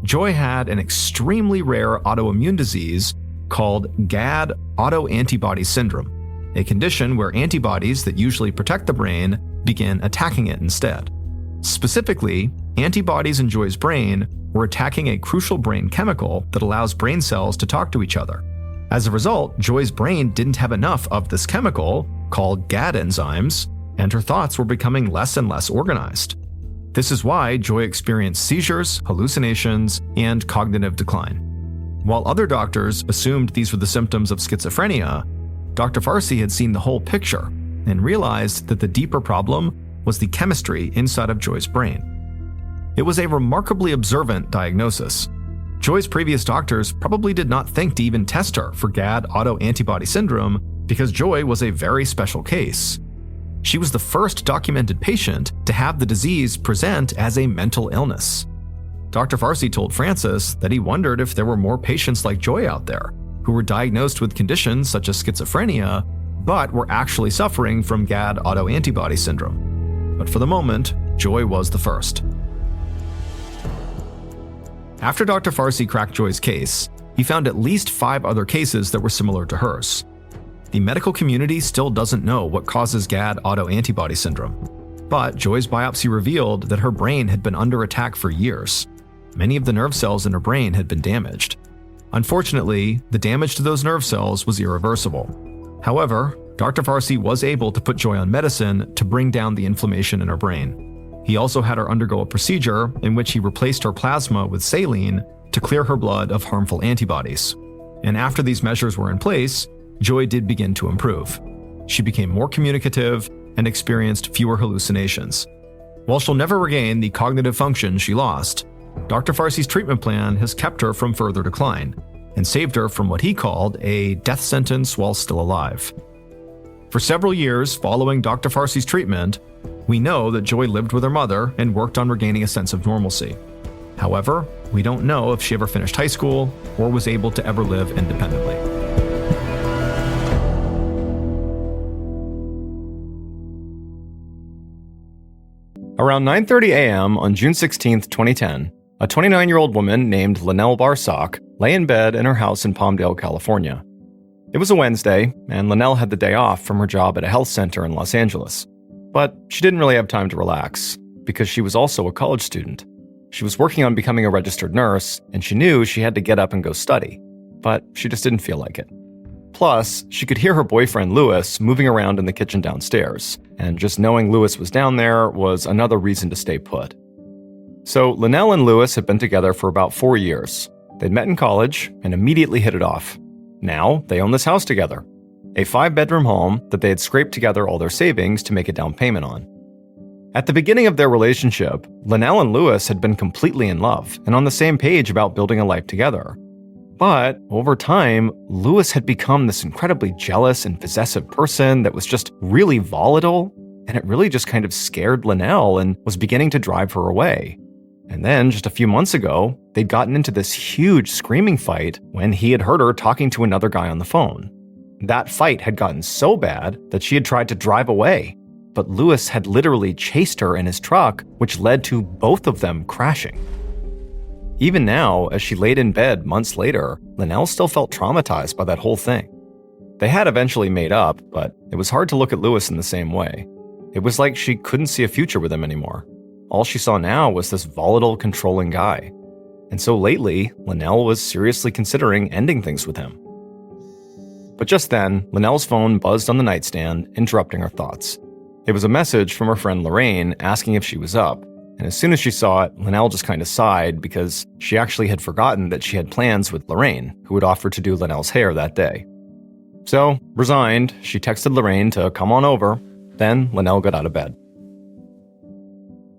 Joy had an extremely rare autoimmune disease called GAD autoantibody syndrome, a condition where antibodies that usually protect the brain begin attacking it instead. Specifically, antibodies in Joy's brain were attacking a crucial brain chemical that allows brain cells to talk to each other. As a result, Joy's brain didn't have enough of this chemical, called GAD enzymes, and her thoughts were becoming less and less organized. This is why Joy experienced seizures, hallucinations, and cognitive decline. While other doctors assumed these were the symptoms of schizophrenia, Dr. Farsi had seen the whole picture and realized that the deeper problem was the chemistry inside of Joy's brain. It was a remarkably observant diagnosis. Joy's previous doctors probably did not think to even test her for GAD autoantibody syndrome because Joy was a very special case. She was the first documented patient to have the disease present as a mental illness. Dr. Farsi told Frances that he wondered if there were more patients like Joy out there who were diagnosed with conditions such as schizophrenia, but were actually suffering from GAD autoantibody syndrome. But for the moment, Joy was the first. After Dr. Farsi cracked Joy's case, he found at least 5 other cases that were similar to hers. The medical community still doesn't know what causes GAD autoantibody syndrome, but Joy's biopsy revealed that her brain had been under attack for years. Many of the nerve cells in her brain had been damaged. Unfortunately, the damage to those nerve cells was irreversible. However, Dr. Farsi was able to put Joy on medicine to bring down the inflammation in her brain. He also had her undergo a procedure in which he replaced her plasma with saline to clear her blood of harmful antibodies. And after these measures were in place, Joy did begin to improve. She became more communicative, and experienced fewer hallucinations. While she'll never regain the cognitive function she lost, Dr. Farsi's treatment plan has kept her from further decline and saved her from what he called a death sentence while still alive. For several years following Dr. Farsi's treatment, we know that Joy lived with her mother and worked on regaining a sense of normalcy. However, we don't know if she ever finished high school or was able to ever live independently. Around 9:30 a.m. on June 16, 2010, a 29-year-old woman named Linnell Barsock lay in bed in her house in Palmdale, California. It was a Wednesday, and Linnell had the day off from her job at a health center in Los Angeles. But she didn't really have time to relax, because she was also a college student. She was working on becoming a registered nurse, and she knew she had to get up and go study, but she just didn't feel like it. Plus, she could hear her boyfriend Lewis moving around in the kitchen downstairs, and just knowing Lewis was down there was another reason to stay put. So Linnell and Lewis had been together for about 4 years. They'd met in college and immediately hit it off. Now, they own this house together, a 5-bedroom home that they had scraped together all their savings to make a down payment on. At the beginning of their relationship, Linnell and Lewis had been completely in love and on the same page about building a life together. But over time, Lewis had become this incredibly jealous and possessive person that was just really volatile, and it really just kind of scared Linnell and was beginning to drive her away. And then, just a few months ago, they'd gotten into this huge screaming fight when he had heard her talking to another guy on the phone. That fight had gotten so bad that she had tried to drive away, but Lewis had literally chased her in his truck, which led to both of them crashing. Even now, as she laid in bed months later, Linnell still felt traumatized by that whole thing. They had eventually made up, but it was hard to look at Lewis in the same way. It was like she couldn't see a future with him anymore. All she saw now was this volatile, controlling guy. And so lately, Linnell was seriously considering ending things with him. But just then, Linnell's phone buzzed on the nightstand, interrupting her thoughts. It was a message from her friend Lorraine asking if she was up. And as soon as she saw it, Linnell just kind of sighed because she actually had forgotten that she had plans with Lorraine, who had offered to do Linnell's hair that day. So, resigned, she texted Lorraine to come on over. Then, Linnell got out of bed.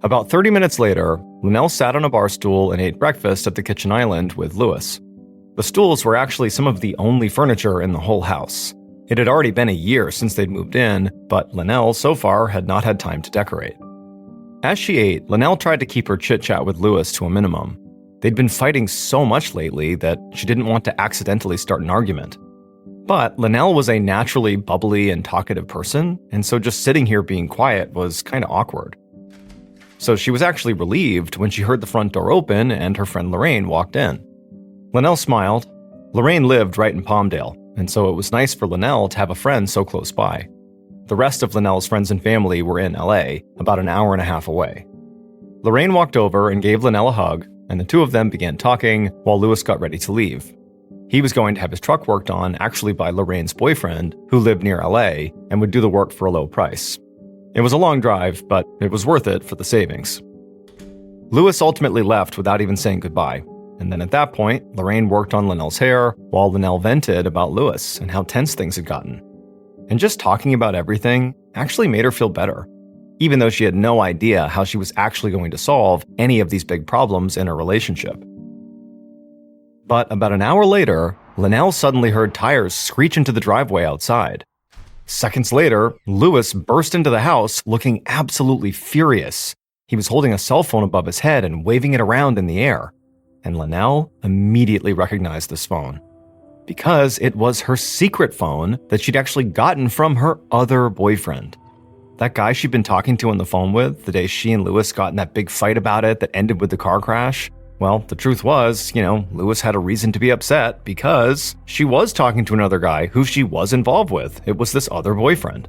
About 30 minutes later, Linnell sat on a bar stool and ate breakfast at the kitchen island with Lewis. The stools were actually some of the only furniture in the whole house. It had already been a year since they'd moved in, but Linnell so far had not had time to decorate. As she ate, Linnell tried to keep her chit-chat with Lewis to a minimum. They'd been fighting so much lately that she didn't want to accidentally start an argument. But Linnell was a naturally bubbly and talkative person, and so just sitting here being quiet was kind of awkward. So she was actually relieved when she heard the front door open and her friend Lorraine walked in. Linnell smiled. Lorraine lived right in Palmdale, and so it was nice for Linnell to have a friend so close by. The rest of Linnell's friends and family were in LA, about an hour and a half away. Lorraine walked over and gave Linnell a hug, and the two of them began talking while Lewis got ready to leave. He was going to have his truck worked on actually by Lorraine's boyfriend, who lived near LA and would do the work for a low price. It was a long drive, but it was worth it for the savings. Lewis ultimately left without even saying goodbye, and then at that point, Lorraine worked on Linnell's hair while Linnell vented about Lewis and how tense things had gotten. And just talking about everything actually made her feel better, even though she had no idea how she was actually going to solve any of these big problems in her relationship. But about an hour later, Linnell suddenly heard tires screech into the driveway outside. Seconds later, Lewis burst into the house looking absolutely furious. He was holding a cell phone above his head and waving it around in the air. And Linnell immediately recognized this phone, because it was her secret phone that she'd actually gotten from her other boyfriend. That guy she'd been talking to on the phone with the day she and Lewis got in that big fight about it that ended with the car crash. Well, the truth was, Lewis had a reason to be upset because she was talking to another guy who she was involved with. It was this other boyfriend.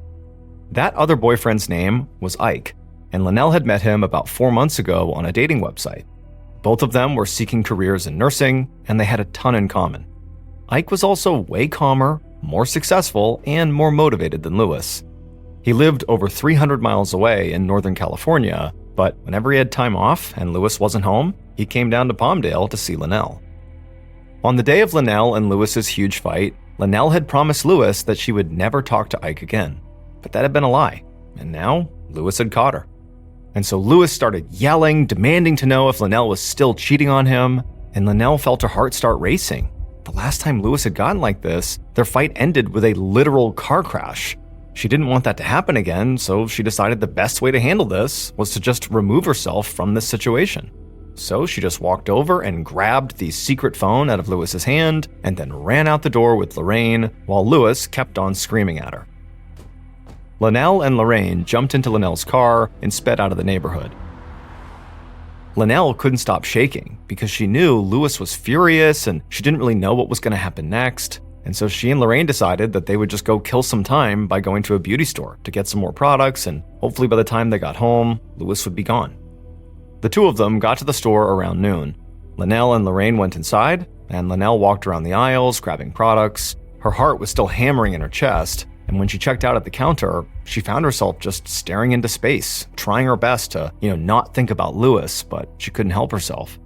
That other boyfriend's name was Ike, and Linnell had met him about 4 months ago on a dating website. Both of them were seeking careers in nursing, and they had a ton in common. Ike was also way calmer, more successful, and more motivated than Lewis. He lived over 300 miles away in Northern California, but whenever he had time off and Lewis wasn't home, he came down to Palmdale to see Linnell. On the day of Linnell and Lewis's huge fight, Linnell had promised Lewis that she would never talk to Ike again. But that had been a lie. and now Louis had caught her. And so Louis started yelling, demanding to know if Linnell was still cheating on him, and Linnell felt her heart start racing. The last time Louis had gotten like this, their fight ended with a literal car crash. She didn't want that to happen again, so she decided the best way to handle this was to just remove herself from this situation. So she just walked over and grabbed the secret phone out of Louis's hand and then ran out the door with Lorraine while Louis kept on screaming at her. Linnell and Lorraine jumped into Linnell's car and sped out of the neighborhood. Linnell couldn't stop shaking because she knew Louis was furious and she didn't really know what was going to happen next. And so she and Lorraine decided that they would just go kill some time by going to a beauty store to get some more products, and hopefully by the time they got home, Louis would be gone. The two of them got to the store around noon. Linnell and Lorraine went inside, and Linnell walked around the aisles grabbing products. Her heart was still hammering in her chest, and when she checked out at the counter, she found herself just staring into space, trying her best to, not think about Louis, but she couldn't help herself.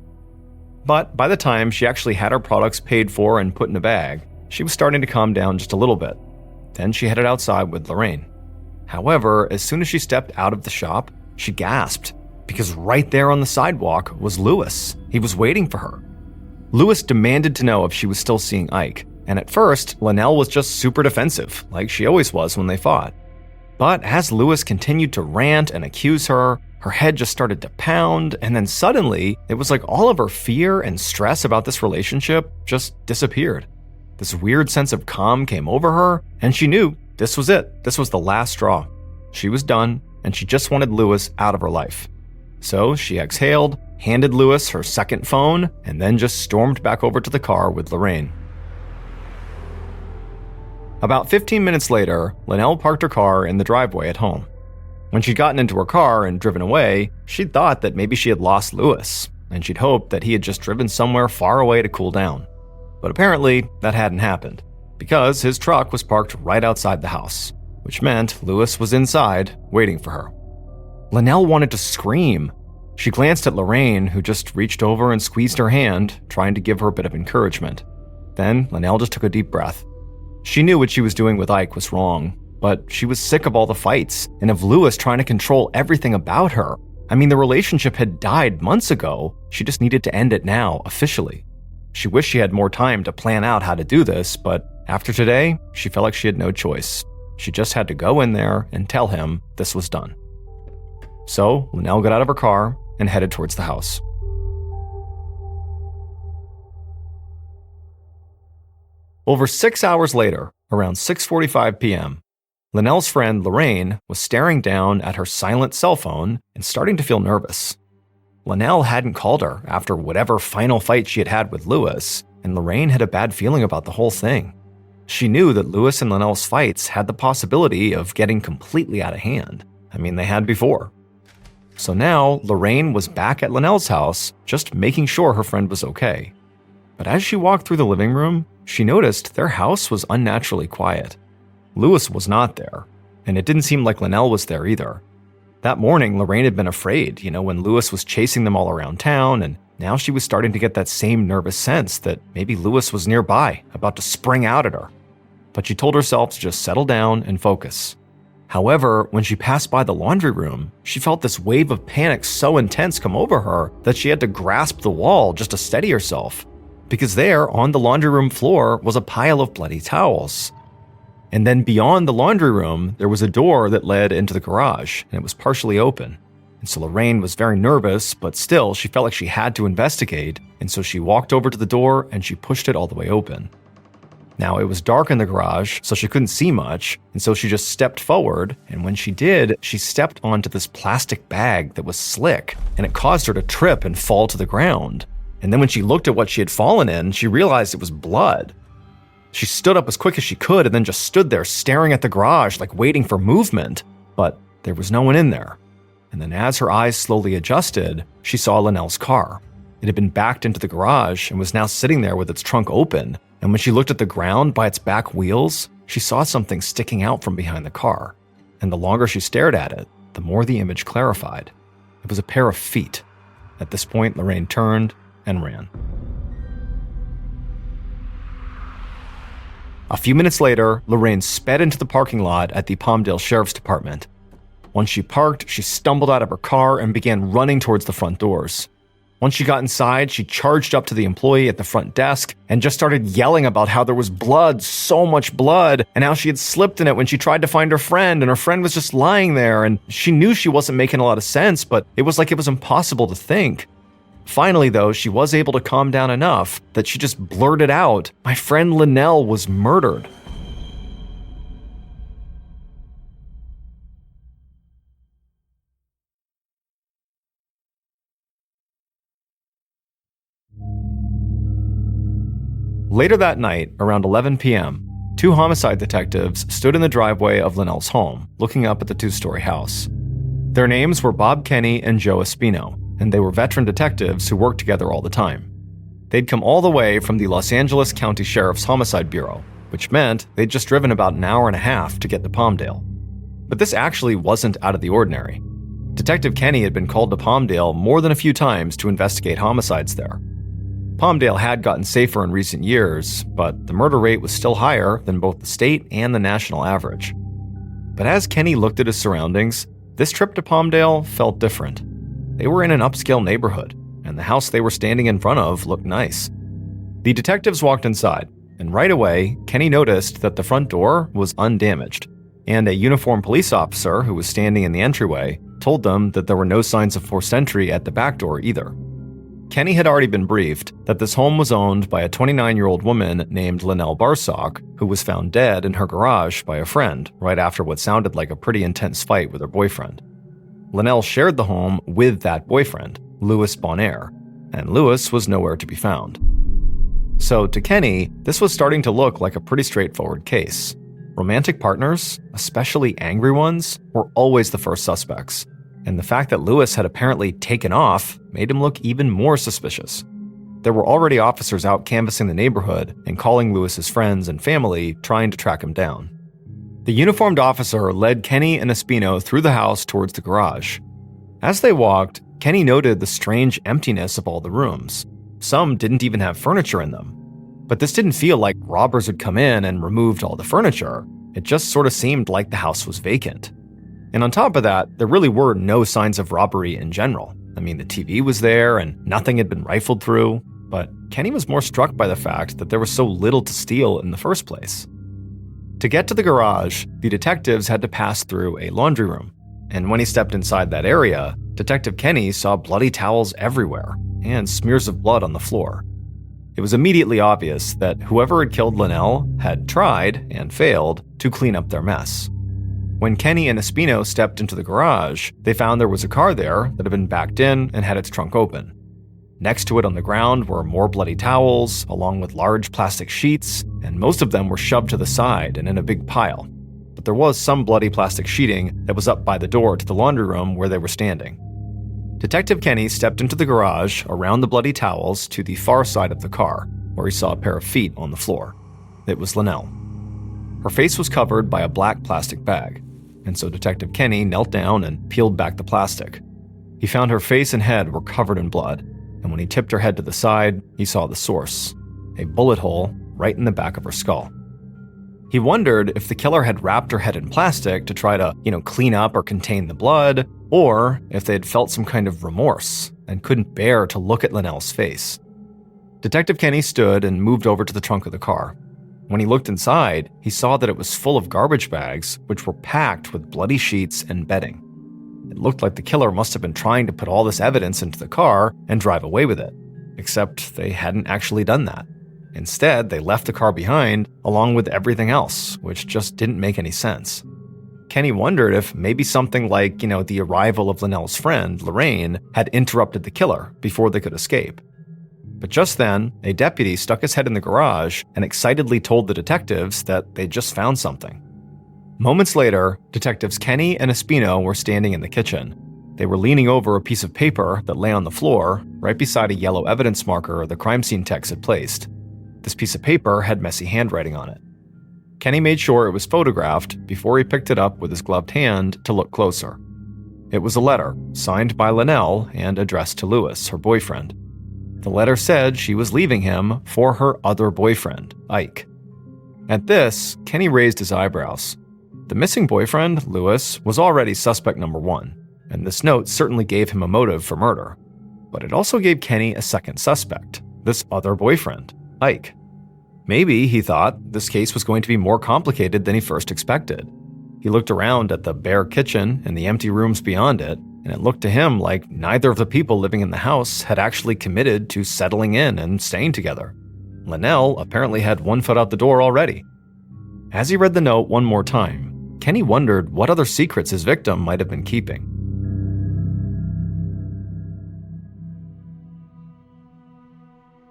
But by the time she actually had her products paid for and put in a bag, she was starting to calm down just a little bit. Then she headed outside with Lorraine. However, as soon as she stepped out of the shop, she gasped, because right there on the sidewalk was Louis. He was waiting for her. Louis demanded to know if she was still seeing Ike, and at first, Linnell was just super defensive, like she always was when they fought. But as Louis continued to rant and accuse her, her head just started to pound, and then suddenly, it was like all of her fear and stress about this relationship just disappeared. This weird sense of calm came over her, and she knew this was it. This was the last straw. She was done, and she just wanted Louis out of her life. So she exhaled, handed Louis her second phone, and then just stormed back over to the car with Lorraine. About 15 minutes later, Linnell parked her car in the driveway at home. When she'd gotten into her car and driven away, she'd thought that maybe she had lost Louis, and she'd hoped that he had just driven somewhere far away to cool down. But apparently, that hadn't happened, because his truck was parked right outside the house, which meant Louis was inside, waiting for her. Linnell wanted to scream. She glanced at Lorraine, who just reached over and squeezed her hand, trying to give her a bit of encouragement. Then Linnell just took a deep breath. She knew what she was doing with Ike was wrong, but she was sick of all the fights and of Louis trying to control everything about her. I mean, the relationship had died months ago. She just needed to end it now, officially. She wished she had more time to plan out how to do this, but after today, she felt like she had no choice. She just had to go in there and tell him this was done. So Linnell got out of her car and headed towards the house. Over 6 hours later, around 6:45 p.m., Linnell's friend Lorraine was staring down at her silent cell phone and starting to feel nervous. Linnell hadn't called her after whatever final fight she had had with Louis, and Lorraine had a bad feeling about the whole thing. She knew that Louis and Linnell's fights had the possibility of getting completely out of hand. I mean, they had before. So now, Lorraine was back at Linnell's house, just making sure her friend was okay. But as she walked through the living room, she noticed their house was unnaturally quiet. Louis was not there, and it didn't seem like Linnell was there either. That morning, Lorraine had been afraid, when Louis was chasing them all around town, and now she was starting to get that same nervous sense that maybe Louis was nearby, about to spring out at her. But she told herself to just settle down and focus. However, when she passed by the laundry room, she felt this wave of panic so intense come over her that she had to grasp the wall just to steady herself. Because there, on the laundry room floor, was a pile of bloody towels. And then beyond the laundry room, there was a door that led into the garage, and it was partially open. And so Lorraine was very nervous, but still, she felt like she had to investigate, and so she walked over to the door and she pushed it all the way open. Now, it was dark in the garage, so she couldn't see much, and so she just stepped forward, and when she did, she stepped onto this plastic bag that was slick, and it caused her to trip and fall to the ground. And then when she looked at what she had fallen in, she realized it was blood. She stood up as quick as she could and then just stood there staring at the garage like waiting for movement, but there was no one in there. And then as her eyes slowly adjusted, she saw Linnell's car. It had been backed into the garage and was now sitting there with its trunk open, and when she looked at the ground by its back wheels, she saw something sticking out from behind the car. And the longer she stared at it, the more the image clarified. It was a pair of feet. At this point, Lorraine turned and ran. A few minutes later, Lorraine sped into the parking lot at the Palmdale Sheriff's Department. Once she parked, she stumbled out of her car and began running towards the front doors. Once she got inside, she charged up to the employee at the front desk and just started yelling about how there was blood, so much blood, and how she had slipped in it when she tried to find her friend, and her friend was just lying there, and she knew she wasn't making a lot of sense, but it was like it was impossible to think. Finally, though, she was able to calm down enough that she just blurted out, "My friend Linnell was murdered." Later that night, around 11 p.m., two homicide detectives stood in the driveway of Linnell's home, looking up at the two-story house. Their names were Bob Kenny and Joe Espino, and they were veteran detectives who worked together all the time. They'd come all the way from the Los Angeles County Sheriff's Homicide Bureau, which meant they'd just driven about an hour and a half to get to Palmdale. But this actually wasn't out of the ordinary. Detective Kenny had been called to Palmdale more than a few times to investigate homicides there. Palmdale had gotten safer in recent years, but the murder rate was still higher than both the state and the national average. But as Kenny looked at his surroundings, this trip to Palmdale felt different. They were in an upscale neighborhood, and the house they were standing in front of looked nice. The detectives walked inside, and right away, Kenny noticed that the front door was undamaged, and a uniformed police officer who was standing in the entryway told them that there were no signs of forced entry at the back door either. Kenny had already been briefed that this home was owned by a 29-year-old woman named Linnell Barsock, who was found dead in her garage by a friend right after what sounded like a pretty intense fight with her boyfriend. Linnell shared the home with that boyfriend, Louis Bonaire, and Louis was nowhere to be found. So to Kenny, this was starting to look like a pretty straightforward case. Romantic partners, especially angry ones, were always the first suspects. And the fact that Louis had apparently taken off made him look even more suspicious. There were already officers out canvassing the neighborhood and calling Louis's friends and family, trying to track him down. The uniformed officer led Kenny and Espino through the house towards the garage. As they walked, Kenny noted the strange emptiness of all the rooms. Some didn't even have furniture in them. But this didn't feel like robbers had come in and removed all the furniture. It just sort of seemed like the house was vacant. And on top of that, there really were no signs of robbery in general. I mean, the TV was there and nothing had been rifled through, but Kenny was more struck by the fact that there was so little to steal in the first place. To get to the garage, the detectives had to pass through a laundry room, and when he stepped inside that area, Detective Kenny saw bloody towels everywhere and smears of blood on the floor. It was immediately obvious that whoever had killed Linnell had tried, and failed, to clean up their mess. When Kenny and Espino stepped into the garage, they found there was a car there that had been backed in and had its trunk open. Next to it on the ground were more bloody towels, along with large plastic sheets, and most of them were shoved to the side and in a big pile. But there was some bloody plastic sheeting that was up by the door to the laundry room where they were standing. Detective Kenny stepped into the garage around the bloody towels to the far side of the car, where he saw a pair of feet on the floor. It was Linnell. Her face was covered by a black plastic bag, and so Detective Kenny knelt down and peeled back the plastic. He found her face and head were covered in blood, and when he tipped her head to the side, he saw the source, a bullet hole right in the back of her skull. He wondered if the killer had wrapped her head in plastic to try to, clean up or contain the blood, or if they had felt some kind of remorse and couldn't bear to look at Linnell's face. Detective Kenny stood and moved over to the trunk of the car. When he looked inside, he saw that it was full of garbage bags, which were packed with bloody sheets and bedding. It looked like the killer must have been trying to put all this evidence into the car and drive away with it, except they hadn't actually done that. Instead, they left the car behind, along with everything else, which just didn't make any sense. Kenny wondered if maybe something like, the arrival of Linnell's friend, Lorraine, had interrupted the killer before they could escape. But just then, a deputy stuck his head in the garage and excitedly told the detectives that they'd just found something. Moments later, Detectives Kenny and Espino were standing in the kitchen. They were leaning over a piece of paper that lay on the floor, right beside a yellow evidence marker the crime scene techs had placed. This piece of paper had messy handwriting on it. Kenny made sure it was photographed before he picked it up with his gloved hand to look closer. It was a letter, signed by Linnell and addressed to Louis, her boyfriend. The letter said she was leaving him for her other boyfriend, Ike. At this, Kenny raised his eyebrows. The missing boyfriend, Lewis, was already suspect number 1, and this note certainly gave him a motive for murder. But it also gave Kenny a second suspect, this other boyfriend, Ike. Maybe, he thought, this case was going to be more complicated than he first expected. He looked around at the bare kitchen and the empty rooms beyond it, and it looked to him like neither of the people living in the house had actually committed to settling in and staying together. Linnell apparently had one foot out the door already. As he read the note one more time, Kenny wondered what other secrets his victim might have been keeping.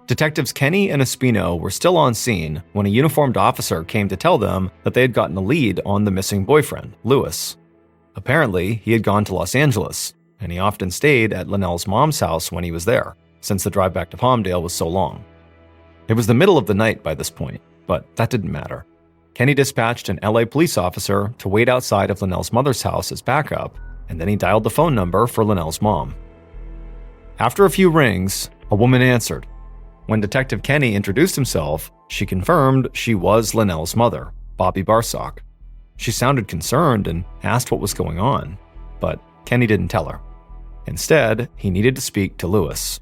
Detectives Kenny and Espino were still on scene when a uniformed officer came to tell them that they had gotten a lead on the missing boyfriend, Lewis. Apparently, he had gone to Los Angeles, and he often stayed at Linnell's mom's house when he was there, since the drive back to Palmdale was so long. It was the middle of the night by this point, but that didn't matter. Kenny dispatched an LA police officer to wait outside of Linnell's mother's house as backup, and then he dialed the phone number for Linnell's mom. After a few rings, a woman answered. When Detective Kenny introduced himself, she confirmed she was Linnell's mother, Bobby Barsock. She sounded concerned and asked what was going on, but Kenny didn't tell her. Instead, he needed to speak to Lewis.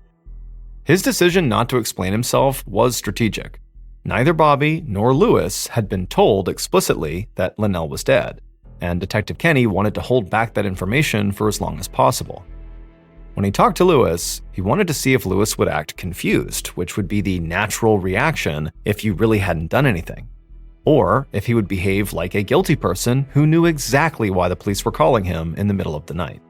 His decision not to explain himself was strategic. Neither Bobby nor Lewis had been told explicitly that Linnell was dead, and Detective Kenny wanted to hold back that information for as long as possible. When he talked to Lewis, he wanted to see if Lewis would act confused, which would be the natural reaction if you really hadn't done anything. Or if he would behave like a guilty person who knew exactly why the police were calling him in the middle of the night.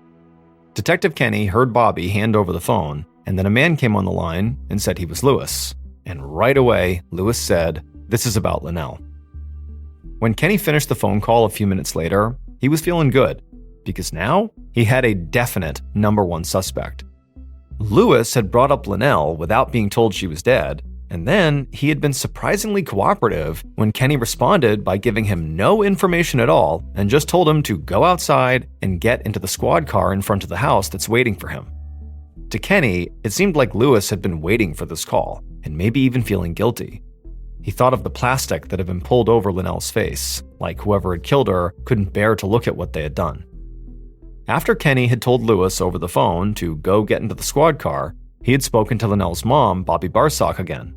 Detective Kenny heard Bobby hand over the phone, and then a man came on the line and said he was Lewis. And right away, Lewis said, "This is about Linnell." When Kenny finished the phone call a few minutes later, he was feeling good, because now he had a definite number 1 suspect. Lewis had brought up Linnell without being told she was dead, and then he had been surprisingly cooperative when Kenny responded by giving him no information at all and just told him to go outside and get into the squad car in front of the house that's waiting for him. To Kenny, it seemed like Lewis had been waiting for this call, and maybe even feeling guilty. He thought of the plastic that had been pulled over Linnell's face, like whoever had killed her couldn't bear to look at what they had done. After Kenny had told Lewis over the phone to go get into the squad car, he had spoken to Linnell's mom, Bobby Barsock, again.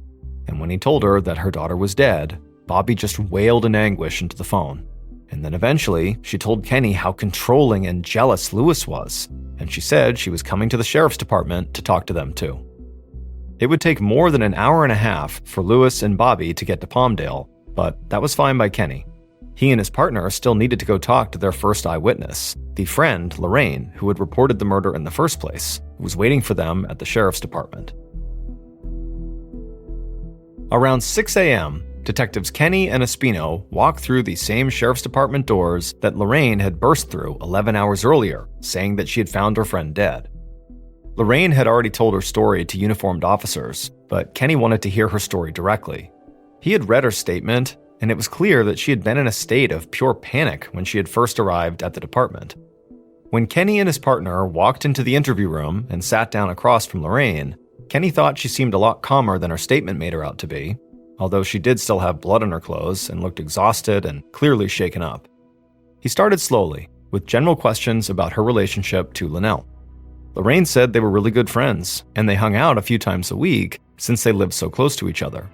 And when he told her that her daughter was dead, Bobby just wailed in anguish into the phone. And then eventually, she told Kenny how controlling and jealous Lewis was, and she said she was coming to the sheriff's department to talk to them too. It would take more than an hour and a half for Lewis and Bobby to get to Palmdale, but that was fine by Kenny. He and his partner still needed to go talk to their first eyewitness, the friend, Lorraine, who had reported the murder in the first place, who was waiting for them at the sheriff's department. Around 6 a.m., Detectives Kenny and Espino walked through the same sheriff's department doors that Lorraine had burst through 11 hours earlier, saying that she had found her friend dead. Lorraine had already told her story to uniformed officers, but Kenny wanted to hear her story directly. He had read her statement, and it was clear that she had been in a state of pure panic when she had first arrived at the department. When Kenny and his partner walked into the interview room and sat down across from Lorraine, Kenny thought she seemed a lot calmer than her statement made her out to be, although she did still have blood on her clothes and looked exhausted and clearly shaken up. He started slowly, with general questions about her relationship to Linnell. Lorraine said they were really good friends, and they hung out a few times a week since they lived so close to each other.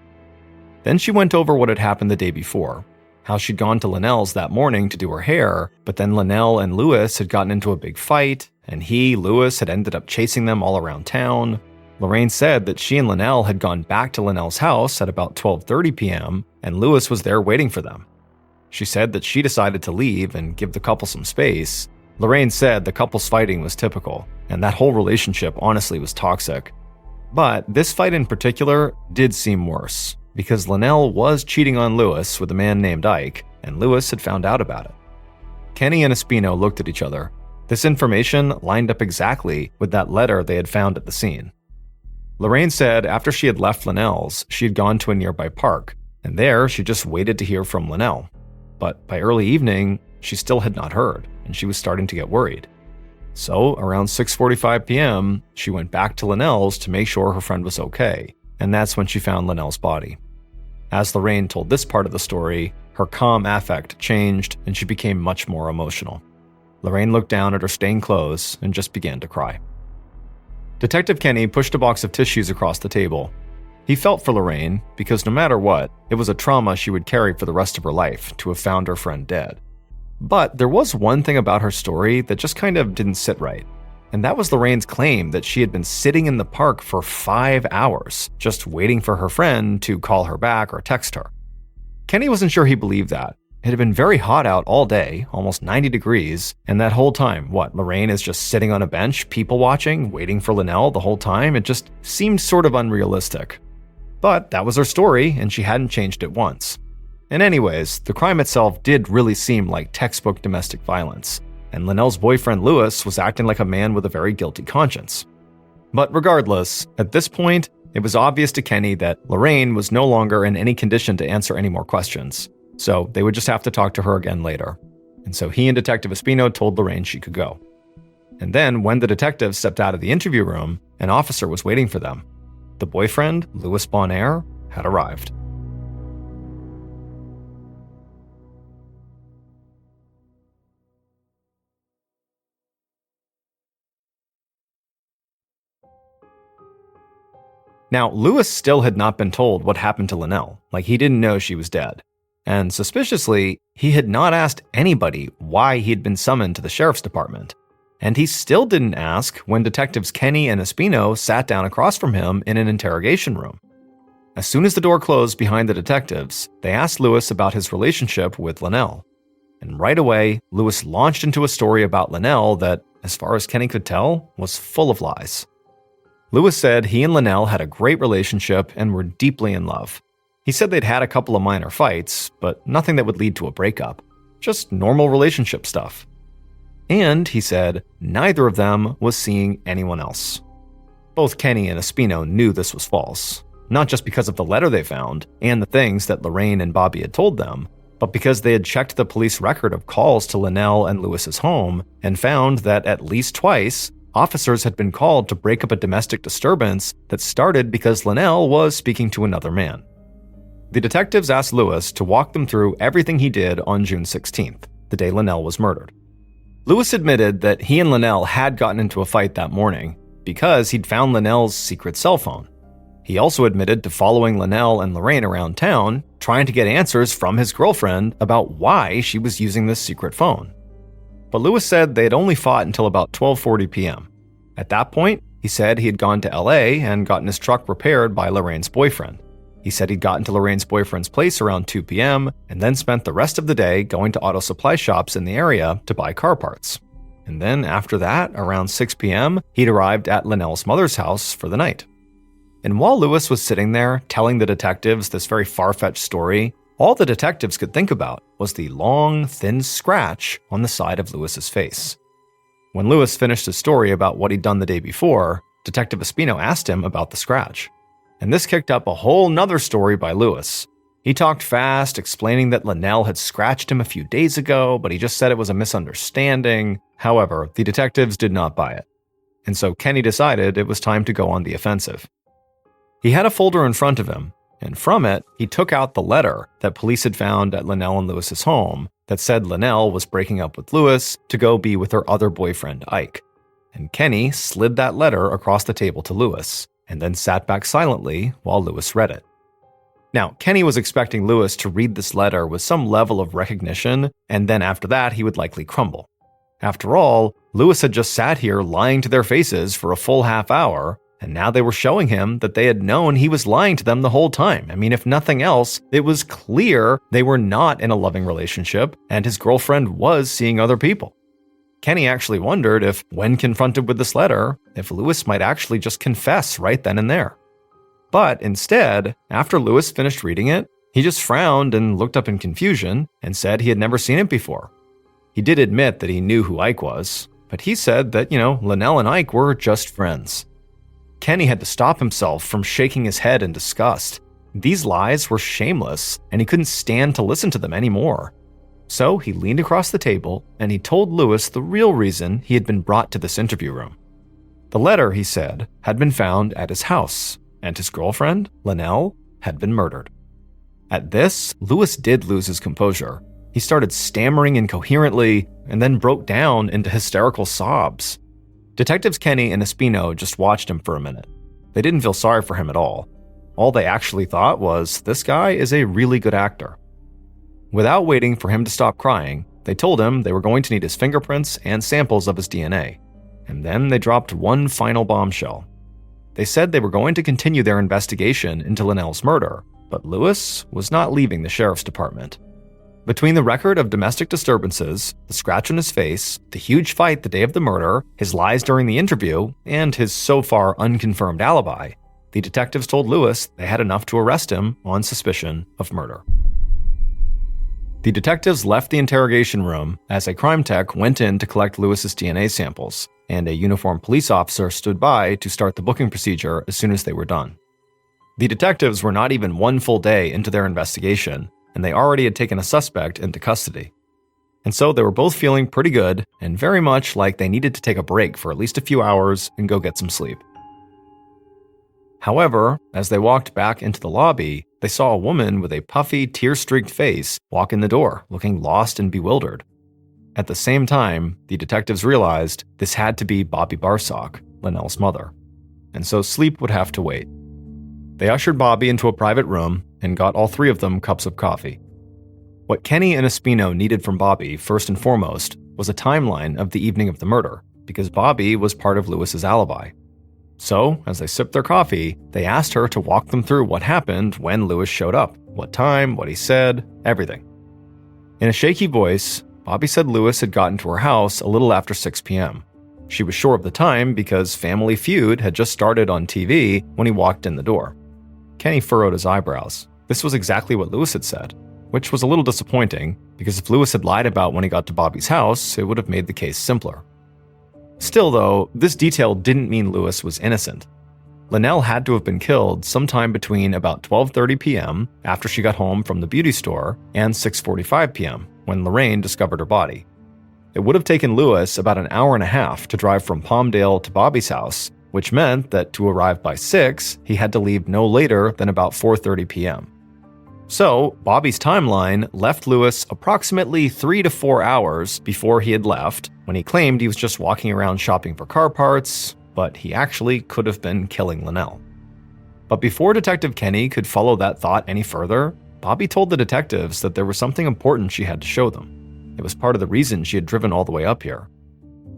Then she went over what had happened the day before, how she'd gone to Linnell's that morning to do her hair, but then Linnell and Lewis had gotten into a big fight, and Lewis, had ended up chasing them all around town. Lorraine said that she and Linnell had gone back to Linnell's house at about 12:30 p.m., and Lewis was there waiting for them. She said that she decided to leave and give the couple some space. Lorraine said the couple's fighting was typical, and that whole relationship honestly was toxic. But this fight in particular did seem worse, because Linnell was cheating on Lewis with a man named Ike, and Lewis had found out about it. Kenny and Espino looked at each other. This information lined up exactly with that letter they had found at the scene. Lorraine said after she had left Linnell's, she had gone to a nearby park, and there she just waited to hear from Linnell. But by early evening, she still had not heard, and she was starting to get worried. So around 6:45 p.m., she went back to Linnell's to make sure her friend was okay, and that's when she found Linnell's body. As Lorraine told this part of the story, Her calm affect changed, and she became much more emotional. Lorraine looked down at her stained clothes and just began to cry. Detective Kenny pushed a box of tissues across the table. He felt for Lorraine because no matter what, it was a trauma she would carry for the rest of her life to have found her friend dead. But there was one thing about her story that just kind of didn't sit right. And that was Lorraine's claim that she had been sitting in the park for 5 hours, just waiting for her friend to call her back or text her. Kenny wasn't sure he believed that. It had been very hot out all day, almost 90 degrees, and that whole time, Lorraine is just sitting on a bench, people watching, waiting for Linnell the whole time? It just seemed sort of unrealistic. But that was her story, and she hadn't changed it once. And anyways, the crime itself did really seem like textbook domestic violence, and Linnell's boyfriend Lewis was acting like a man with a very guilty conscience. But regardless, at this point, it was obvious to Kenny that Lorraine was no longer in any condition to answer any more questions, so they would just have to talk to her again later. And so he and Detective Espino told Lorraine she could go. And then, when the detectives stepped out of the interview room, an officer was waiting for them. The boyfriend, Louis Bonaire, had arrived. Now, Louis still had not been told what happened to Linnell, like he didn't know she was dead. And suspiciously, he had not asked anybody why he had been summoned to the sheriff's department. And he still didn't ask when detectives Kenny and Espino sat down across from him in an interrogation room. As soon as the door closed behind the detectives, they asked Louis about his relationship with Linnell. And right away, Louis launched into a story about Linnell that, as far as Kenny could tell, was full of lies. Louis said he and Linnell had a great relationship and were deeply in love. He said they'd had a couple of minor fights, but nothing that would lead to a breakup. Just normal relationship stuff. And, he said, neither of them was seeing anyone else. Both Kenny and Espino knew this was false, not just because of the letter they found and the things that Lorraine and Bobby had told them, but because they had checked the police record of calls to Linnell and Louis's home and found that at least twice, officers had been called to break up a domestic disturbance that started because Linnell was speaking to another man. The detectives asked Louis to walk them through everything he did on June 16th, the day Linnell was murdered. Louis admitted that he and Linnell had gotten into a fight that morning because he'd found Linnell's secret cell phone. He also admitted to following Linnell and Lorraine around town, trying to get answers from his girlfriend about why she was using this secret phone. But Louis said they had only fought until about 12:40 p.m. At that point, he said he had gone to LA and gotten his truck repaired by Lorraine's boyfriend. He said he'd gotten to Lorraine's boyfriend's place around 2 p.m. and then spent the rest of the day going to auto supply shops in the area to buy car parts. And then after that, around 6 p.m., he'd arrived at Linnell's mother's house for the night. And while Louis was sitting there telling the detectives this very far-fetched story, all the detectives could think about was the long, thin scratch on the side of Louis's face. When Louis finished his story about what he'd done the day before, Detective Espino asked him about the scratch. And this kicked up a whole nother story by Louis. He talked fast, explaining that Linnell had scratched him a few days ago, but he just said it was a misunderstanding. However, the detectives did not buy it. And so Kenny decided it was time to go on the offensive. He had a folder in front of him, and from it, he took out the letter that police had found at Linnell and Louis's home that said Linnell was breaking up with Louis to go be with her other boyfriend, Ike. And Kenny slid that letter across the table to Louis, and then sat back silently while Louis read it. Now, Kenny was expecting Louis to read this letter with some level of recognition, and then after that, he would likely crumble. After all, Louis had just sat here lying to their faces for a full half hour, and now they were showing him that they had known he was lying to them the whole time. I mean, if nothing else, it was clear they were not in a loving relationship, and his girlfriend was seeing other people. Kenny actually wondered if, when confronted with this letter, if Louis might actually just confess right then and there. But instead, after Louis finished reading it, he just frowned and looked up in confusion and said he had never seen it before. He did admit that he knew who Ike was, but he said that, Linnell and Ike were just friends. Kenny had to stop himself from shaking his head in disgust. These lies were shameless, and he couldn't stand to listen to them anymore. So he leaned across the table and he told Louis the real reason he had been brought to this interview room. The letter, he said, had been found at his house, and his girlfriend, Linnell, had been murdered. At this, Lewis did lose his composure. He started stammering incoherently and then broke down into hysterical sobs. Detectives Kenny and Espino just watched him for a minute. They didn't feel sorry for him at all. All they actually thought was, this guy is a really good actor. Without waiting for him to stop crying, they told him they were going to need his fingerprints and samples of his DNA. And then they dropped one final bombshell. They said they were going to continue their investigation into Linnell's murder, but Lewis was not leaving the sheriff's department. Between the record of domestic disturbances, the scratch on his face, the huge fight the day of the murder, his lies during the interview, and his so far unconfirmed alibi, the detectives told Lewis they had enough to arrest him on suspicion of murder. The detectives left the interrogation room as a crime tech went in to collect Lewis's DNA samples, and a uniformed police officer stood by to start the booking procedure as soon as they were done. The detectives were not even one full day into their investigation, and they already had taken a suspect into custody. And so they were both feeling pretty good and very much like they needed to take a break for at least a few hours and go get some sleep. However, as they walked back into the lobby, they saw a woman with a puffy, tear-streaked face walk in the door, looking lost and bewildered. At the same time, the detectives realized this had to be Bobby Barsock, Linnell's mother, and so sleep would have to wait. They ushered Bobby into a private room and got all three of them cups of coffee. What Kenny and Espino needed from Bobby, first and foremost, was a timeline of the evening of the murder, because Bobby was part of Lewis's alibi. So, as they sipped their coffee, they asked her to walk them through what happened when Lewis showed up, what time, what he said, everything. In a shaky voice, Bobby said Lewis had gotten to her house a little after 6 p.m. She was sure of the time because Family Feud had just started on TV when he walked in the door. Kenny furrowed his eyebrows. This was exactly what Lewis had said, which was a little disappointing because if Lewis had lied about when he got to Bobby's house, it would have made the case simpler. Still, though, this detail didn't mean Lewis was innocent. Linnell had to have been killed sometime between about 12:30 p.m. after she got home from the beauty store and 6:45 p.m. when Lorraine discovered her body. It would have taken Lewis about an hour and a half to drive from Palmdale to Bobby's house, which meant that to arrive by 6, he had to leave no later than about 4:30 p.m. So, Bobby's timeline left Lewis approximately 3 to 4 hours before he had left, when he claimed he was just walking around shopping for car parts, but he actually could have been killing Linnell. But before Detective Kenny could follow that thought any further, Bobby told the detectives that there was something important she had to show them. It was part of the reason she had driven all the way up here.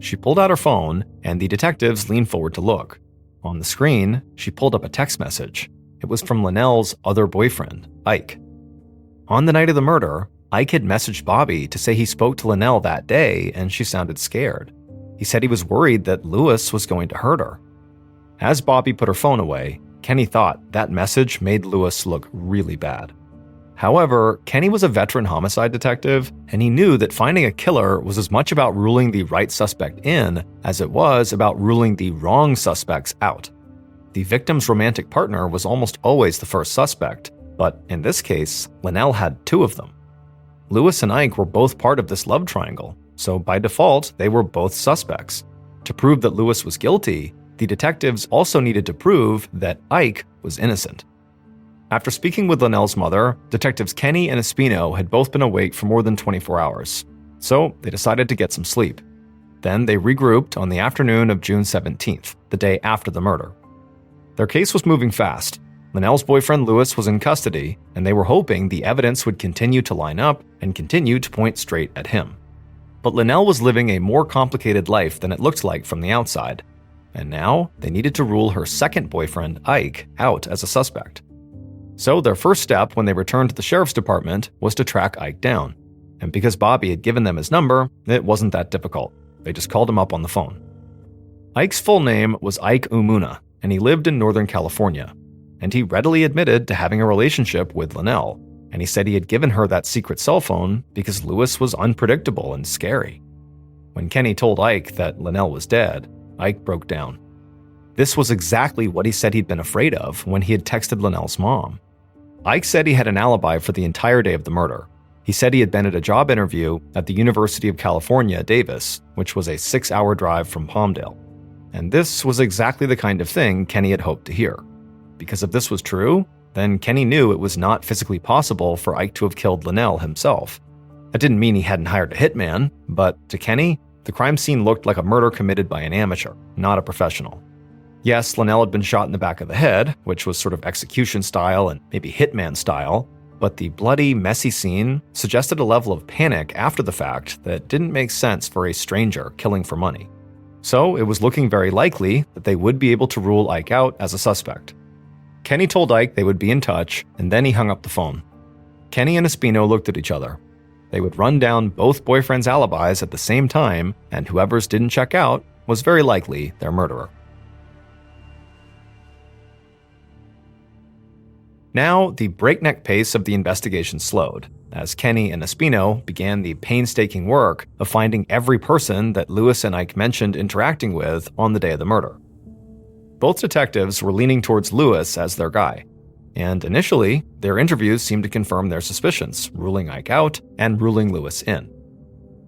She pulled out her phone, and the detectives leaned forward to look. On the screen, she pulled up a text message. It was from Linnell's other boyfriend, Ike. On the night of the murder, Ike had messaged Bobby to say he spoke to Linnell that day and she sounded scared. He said he was worried that Lewis was going to hurt her. As Bobby put her phone away, Kenny thought that message made Lewis look really bad. However, Kenny was a veteran homicide detective, and he knew that finding a killer was as much about ruling the right suspect in as it was about ruling the wrong suspects out. The victim's romantic partner was almost always the first suspect, but in this case, Linnell had two of them. Lewis and Ike were both part of this love triangle, so by default, they were both suspects. To prove that Lewis was guilty, the detectives also needed to prove that Ike was innocent. After speaking with Linnell's mother, detectives Kenny and Espino had both been awake for more than 24 hours, so they decided to get some sleep. Then they regrouped on the afternoon of June 17th, the day after the murder. Their case was moving fast. Linnell's boyfriend Lewis was in custody, and they were hoping the evidence would continue to line up and continue to point straight at him. But Linnell was living a more complicated life than it looked like from the outside, and now they needed to rule her second boyfriend, Ike, out as a suspect. So their first step when they returned to the sheriff's department was to track Ike down, and because Bobby had given them his number, it wasn't that difficult. They just called him up on the phone. Ike's full name was Ike Umuna, and he lived in Northern California. And he readily admitted to having a relationship with Linnell, and he said he had given her that secret cell phone because Lewis was unpredictable and scary. When Kenny told Ike that Linnell was dead, Ike broke down. This was exactly what he said he'd been afraid of when he had texted Linnell's mom. Ike said he had an alibi for the entire day of the murder. He said he had been at a job interview at the University of California, Davis, which was a 6-hour drive from Palmdale. And this was exactly the kind of thing Kenny had hoped to hear. Because if this was true, then Kenny knew it was not physically possible for Ike to have killed Linnell himself. That didn't mean he hadn't hired a hitman, but to Kenny, the crime scene looked like a murder committed by an amateur, not a professional. Yes, Linnell had been shot in the back of the head, which was sort of execution style and maybe hitman style, but the bloody, messy scene suggested a level of panic after the fact that didn't make sense for a stranger killing for money. So it was looking very likely that they would be able to rule Ike out as a suspect. Kenny told Ike they would be in touch, and then he hung up the phone. Kenny and Espino looked at each other. They would run down both boyfriends' alibis at the same time, and whoever's didn't check out was very likely their murderer. Now, the breakneck pace of the investigation slowed, as Kenny and Espino began the painstaking work of finding every person that Lewis and Ike mentioned interacting with on the day of the murder. Both detectives were leaning towards Lewis as their guy, and initially, their interviews seemed to confirm their suspicions, ruling Ike out and ruling Lewis in.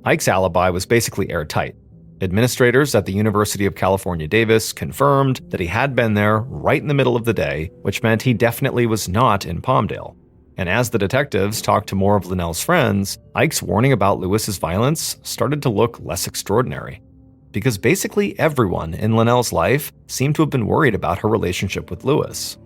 Ike's alibi was basically airtight. Administrators at the University of California, Davis confirmed that he had been there right in the middle of the day, which meant he definitely was not in Palmdale. And as the detectives talked to more of Linnell's friends, Ike's warning about Lewis's violence started to look less extraordinary. Because basically everyone in Linnell's life seemed to have been worried about her relationship with Lewis.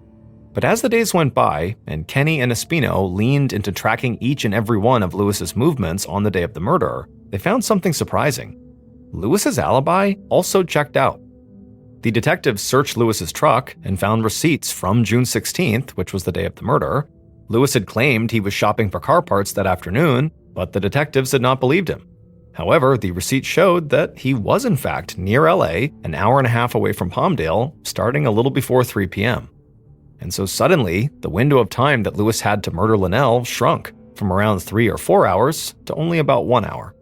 But as the days went by, and Kenny and Espino leaned into tracking each and every one of Lewis's movements on the day of the murder, they found something surprising. Lewis's alibi also checked out. The detectives searched Lewis's truck and found receipts from June 16th, which was the day of the murder. Lewis had claimed he was shopping for car parts that afternoon, but the detectives had not believed him. However, the receipts showed that he was in fact near LA, an hour and a half away from Palmdale, starting a little before 3 p.m. And so suddenly, the window of time that Lewis had to murder Linnell shrunk from around 3 or 4 hours to only about 1 hour.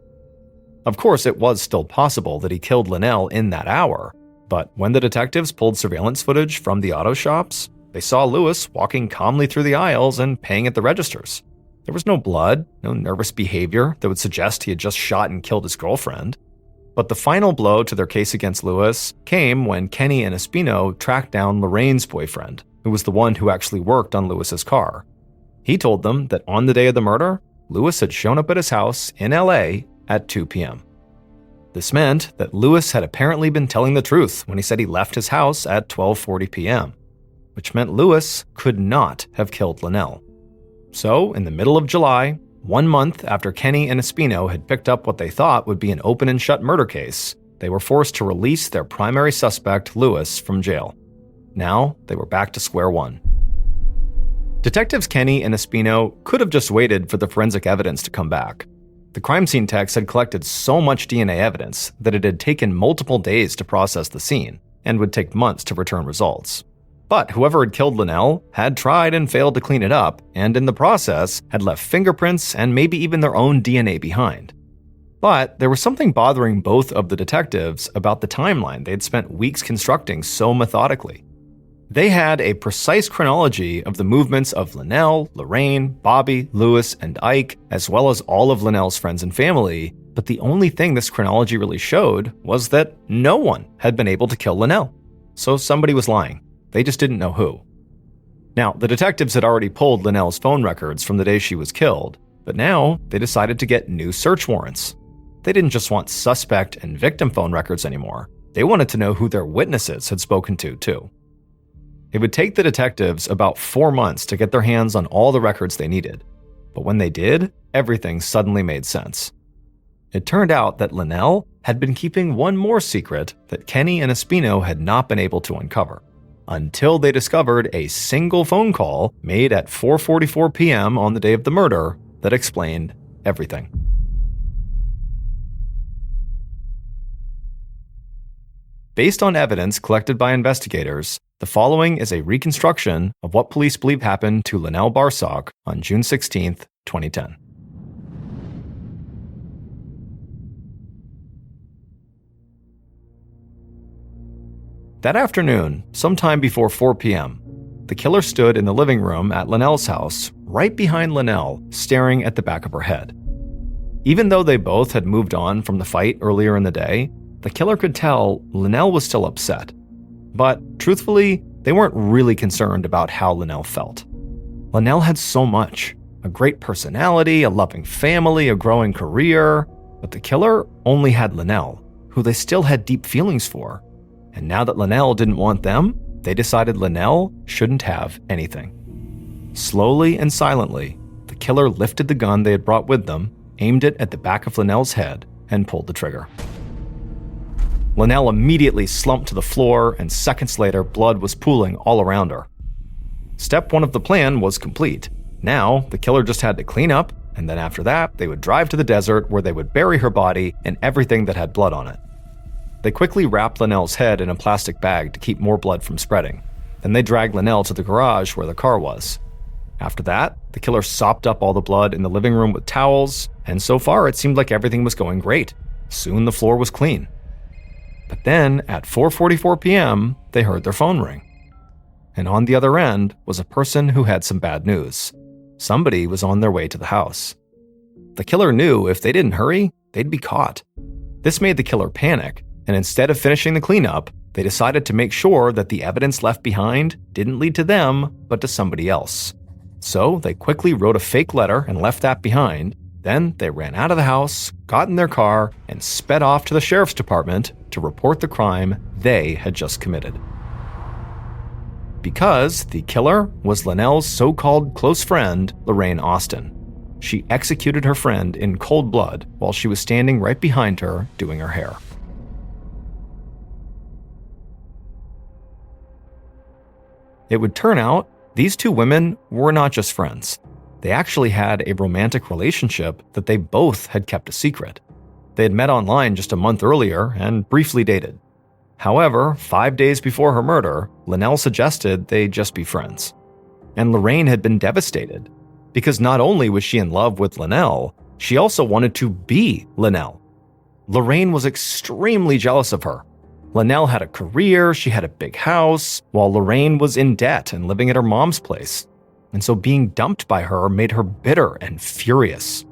Of course, it was still possible that he killed Linnell in that hour, but when the detectives pulled surveillance footage from the auto shops, they saw Lewis walking calmly through the aisles and paying at the registers. There was no blood, no nervous behavior that would suggest he had just shot and killed his girlfriend. But the final blow to their case against Lewis came when Kenny and Espino tracked down Lorraine's boyfriend, who was the one who actually worked on Lewis's car. He told them that on the day of the murder, Lewis had shown up at his house in LA at 2 p.m. This meant that Lewis had apparently been telling the truth when he said he left his house at 12:40 p.m., which meant Lewis could not have killed Linnell. So, in the middle of July, 1 month after Kenny and Espino had picked up what they thought would be an open and shut murder case, they were forced to release their primary suspect, Lewis, from jail. Now, they were back to square one. Detectives Kenny and Espino could have just waited for the forensic evidence to come back. The crime scene techs had collected so much DNA evidence that it had taken multiple days to process the scene, and would take months to return results. But whoever had killed Linnell had tried and failed to clean it up, and in the process had left fingerprints and maybe even their own DNA behind. But there was something bothering both of the detectives about the timeline they had spent weeks constructing so methodically. They had a precise chronology of the movements of Linnell, Lorraine, Bobby, Lewis, and Ike, as well as all of Linnell's friends and family, but the only thing this chronology really showed was that no one had been able to kill Linnell. So somebody was lying. They just didn't know who. Now, the detectives had already pulled Linnell's phone records from the day she was killed, but now they decided to get new search warrants. They didn't just want suspect and victim phone records anymore. They wanted to know who their witnesses had spoken to, too. It would take the detectives about 4 months to get their hands on all the records they needed. But when they did, everything suddenly made sense. It turned out that Linnell had been keeping one more secret that Kenny and Espino had not been able to uncover, until they discovered a single phone call made at 4:44 p.m. on the day of the murder that explained everything. Based on evidence collected by investigators, the following is a reconstruction of what police believe happened to Linnell Barsock on June 16, 2010. That afternoon, sometime before 4 p.m., the killer stood in the living room at Linnell's house, right behind Linnell, staring at the back of her head. Even though they both had moved on from the fight earlier in the day, the killer could tell Linnell was still upset. But truthfully, they weren't really concerned about how Linnell felt. Linnell had so much: a great personality, a loving family, a growing career. But the killer only had Linnell, who they still had deep feelings for. And now that Linnell didn't want them, they decided Linnell shouldn't have anything. Slowly and silently, the killer lifted the gun they had brought with them, aimed it at the back of Linnell's head, and pulled the trigger. Linnell immediately slumped to the floor, and seconds later, blood was pooling all around her. Step 1 of the plan was complete. Now, the killer just had to clean up, and then after that, they would drive to the desert where they would bury her body and everything that had blood on it. They quickly wrapped Linnell's head in a plastic bag to keep more blood from spreading. Then they dragged Linnell to the garage where the car was. After that, the killer sopped up all the blood in the living room with towels, and so far it seemed like everything was going great. Soon the floor was clean. But then, at 4:44 p.m., they heard their phone ring. And on the other end was a person who had some bad news. Somebody was on their way to the house. The killer knew if they didn't hurry, they'd be caught. This made the killer panic, and instead of finishing the cleanup, they decided to make sure that the evidence left behind didn't lead to them, but to somebody else. So they quickly wrote a fake letter and left that behind. Then they ran out of the house, got in their car, and sped off to the sheriff's department to report the crime they had just committed. Because the killer was Linnell's so-called close friend, Lorraine Austin. She executed her friend in cold blood while she was standing right behind her doing her hair. It would turn out these two women were not just friends. They actually had a romantic relationship that they both had kept a secret. They had met online just a month earlier and briefly dated. However, 5 days before her murder, Linnell suggested they just be friends. And Lorraine had been devastated, because not only was she in love with Linnell, she also wanted to be Linnell. Lorraine was extremely jealous of her. Linnell had a career, she had a big house, while Lorraine was in debt and living at her mom's place. And so being dumped by her made her bitter and furious.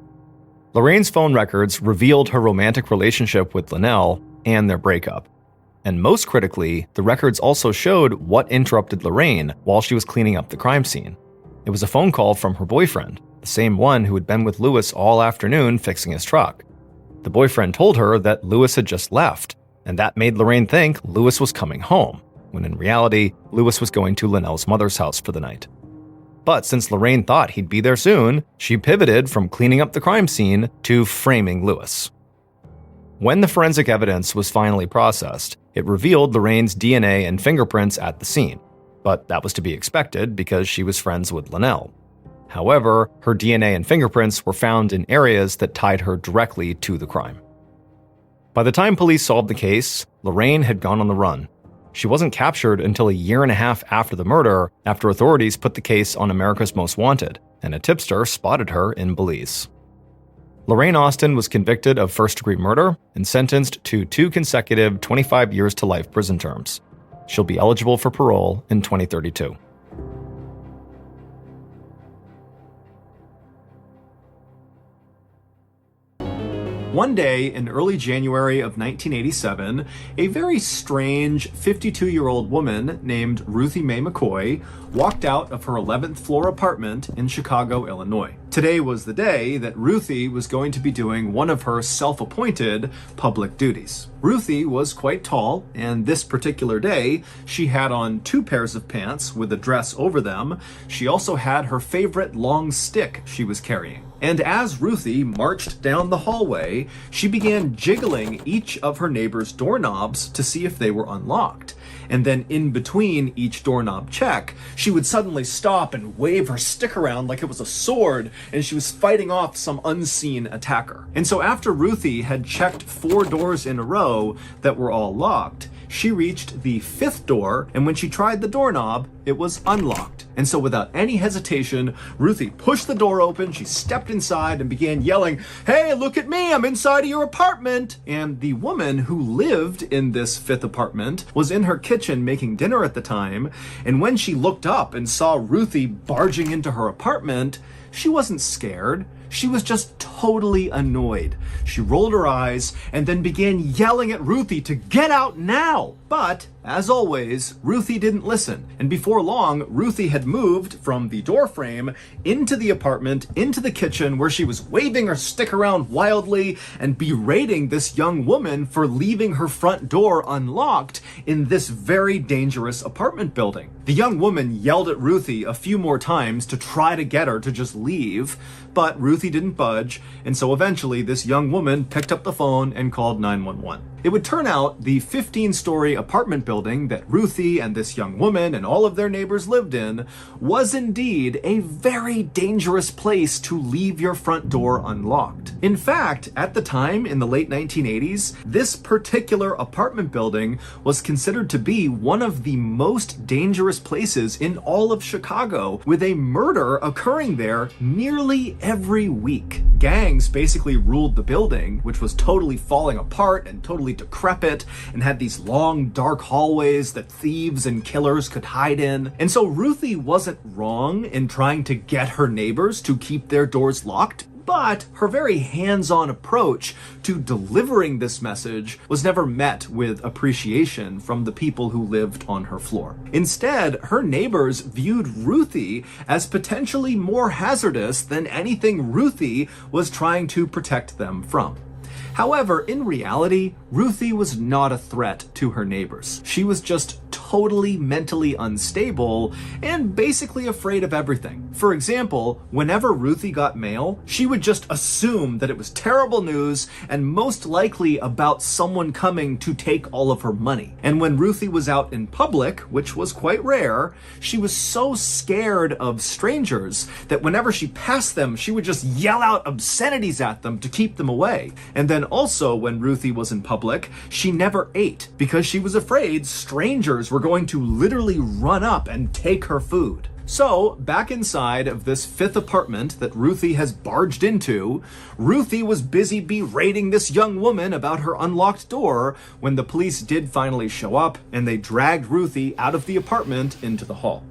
Lorraine's phone records revealed her romantic relationship with Linnell and their breakup. And most critically, the records also showed what interrupted Lorraine while she was cleaning up the crime scene. It was a phone call from her boyfriend, the same one who had been with Lewis all afternoon fixing his truck. The boyfriend told her that Lewis had just left, and that made Lorraine think Lewis was coming home, when in reality, Lewis was going to Linnell's mother's house for the night. But since Lorraine thought he'd be there soon, she pivoted from cleaning up the crime scene to framing Lewis. When the forensic evidence was finally processed, it revealed Lorraine's DNA and fingerprints at the scene. But that was to be expected because she was friends with Linnell. However, her DNA and fingerprints were found in areas that tied her directly to the crime. By the time police solved the case, Lorraine had gone on the run. She wasn't captured until a year and a half after the murder, after authorities put the case on America's Most Wanted, and a tipster spotted her in Belize. Lorraine Austin was convicted of first-degree murder and sentenced to 2 consecutive 25 years to life prison terms. She'll be eligible for parole in 2032. One day in early January of 1987, a very strange 52-year-old woman named Ruthie Mae McCoy walked out of her 11th floor apartment in Chicago, Illinois. Today was the day that Ruthie was going to be doing one of her self-appointed public duties. Ruthie was quite tall, and this particular day, she had on 2 pairs of pants with a dress over them. She also had her favorite long stick she was carrying. And as Ruthie marched down the hallway, she began jiggling each of her neighbors' doorknobs to see if they were unlocked. And then in between each doorknob check, she would suddenly stop and wave her stick around like it was a sword, and she was fighting off some unseen attacker. And so after Ruthie had checked 4 doors in a row that were all locked, she reached the 5th door, and when she tried the doorknob, it was unlocked. And so without any hesitation, Ruthie pushed the door open, she stepped inside and began yelling, "Hey, look at me, I'm inside of your apartment!" And the woman who lived in this 5th apartment was in her kitchen making dinner at the time, and when she looked up and saw Ruthie barging into her apartment, she wasn't scared. she was just totally annoyed. She rolled her eyes and then began yelling at Ruthie to get out now. But, as always, Ruthie didn't listen. And before long, Ruthie had moved from the doorframe into the apartment, into the kitchen, where she was waving her stick around wildly and berating this young woman for leaving her front door unlocked in this very dangerous apartment building. The young woman yelled at Ruthie a few more times to try to get her to just leave, but Ruthie didn't budge, and so eventually this young woman picked up the phone and called 911. It would turn out the 15-story apartment building that Ruthie and this young woman and all of their neighbors lived in was indeed a very dangerous place to leave your front door unlocked. In fact, at the time, in the late 1980s, this particular apartment building was considered to be one of the most dangerous places in all of Chicago, with a murder occurring there nearly every week. Gangs basically ruled the building, which was totally falling apart and totally decrepit and had these long dark hallways that thieves and killers could hide in. And so Ruthie wasn't wrong in trying to get her neighbors to keep their doors locked, but her very hands-on approach to delivering this message was never met with appreciation from the people who lived on her floor. Instead, her neighbors viewed Ruthie as potentially more hazardous than anything Ruthie was trying to protect them from. However, in reality, Ruthie was not a threat to her neighbors. She was just totally mentally unstable and basically afraid of everything. For example, whenever Ruthie got mail, she would just assume that it was terrible news and most likely about someone coming to take all of her money. And when Ruthie was out in public, which was quite rare, she was so scared of strangers that whenever she passed them, she would just yell out obscenities at them to keep them away. And then also, when Ruthie was in public, she never ate because she was afraid strangers were going to literally run up and take her food. So, back inside of this 5th apartment that Ruthie has barged into, Ruthie was busy berating this young woman about her unlocked door when the police did finally show up and they dragged Ruthie out of the apartment into the hall.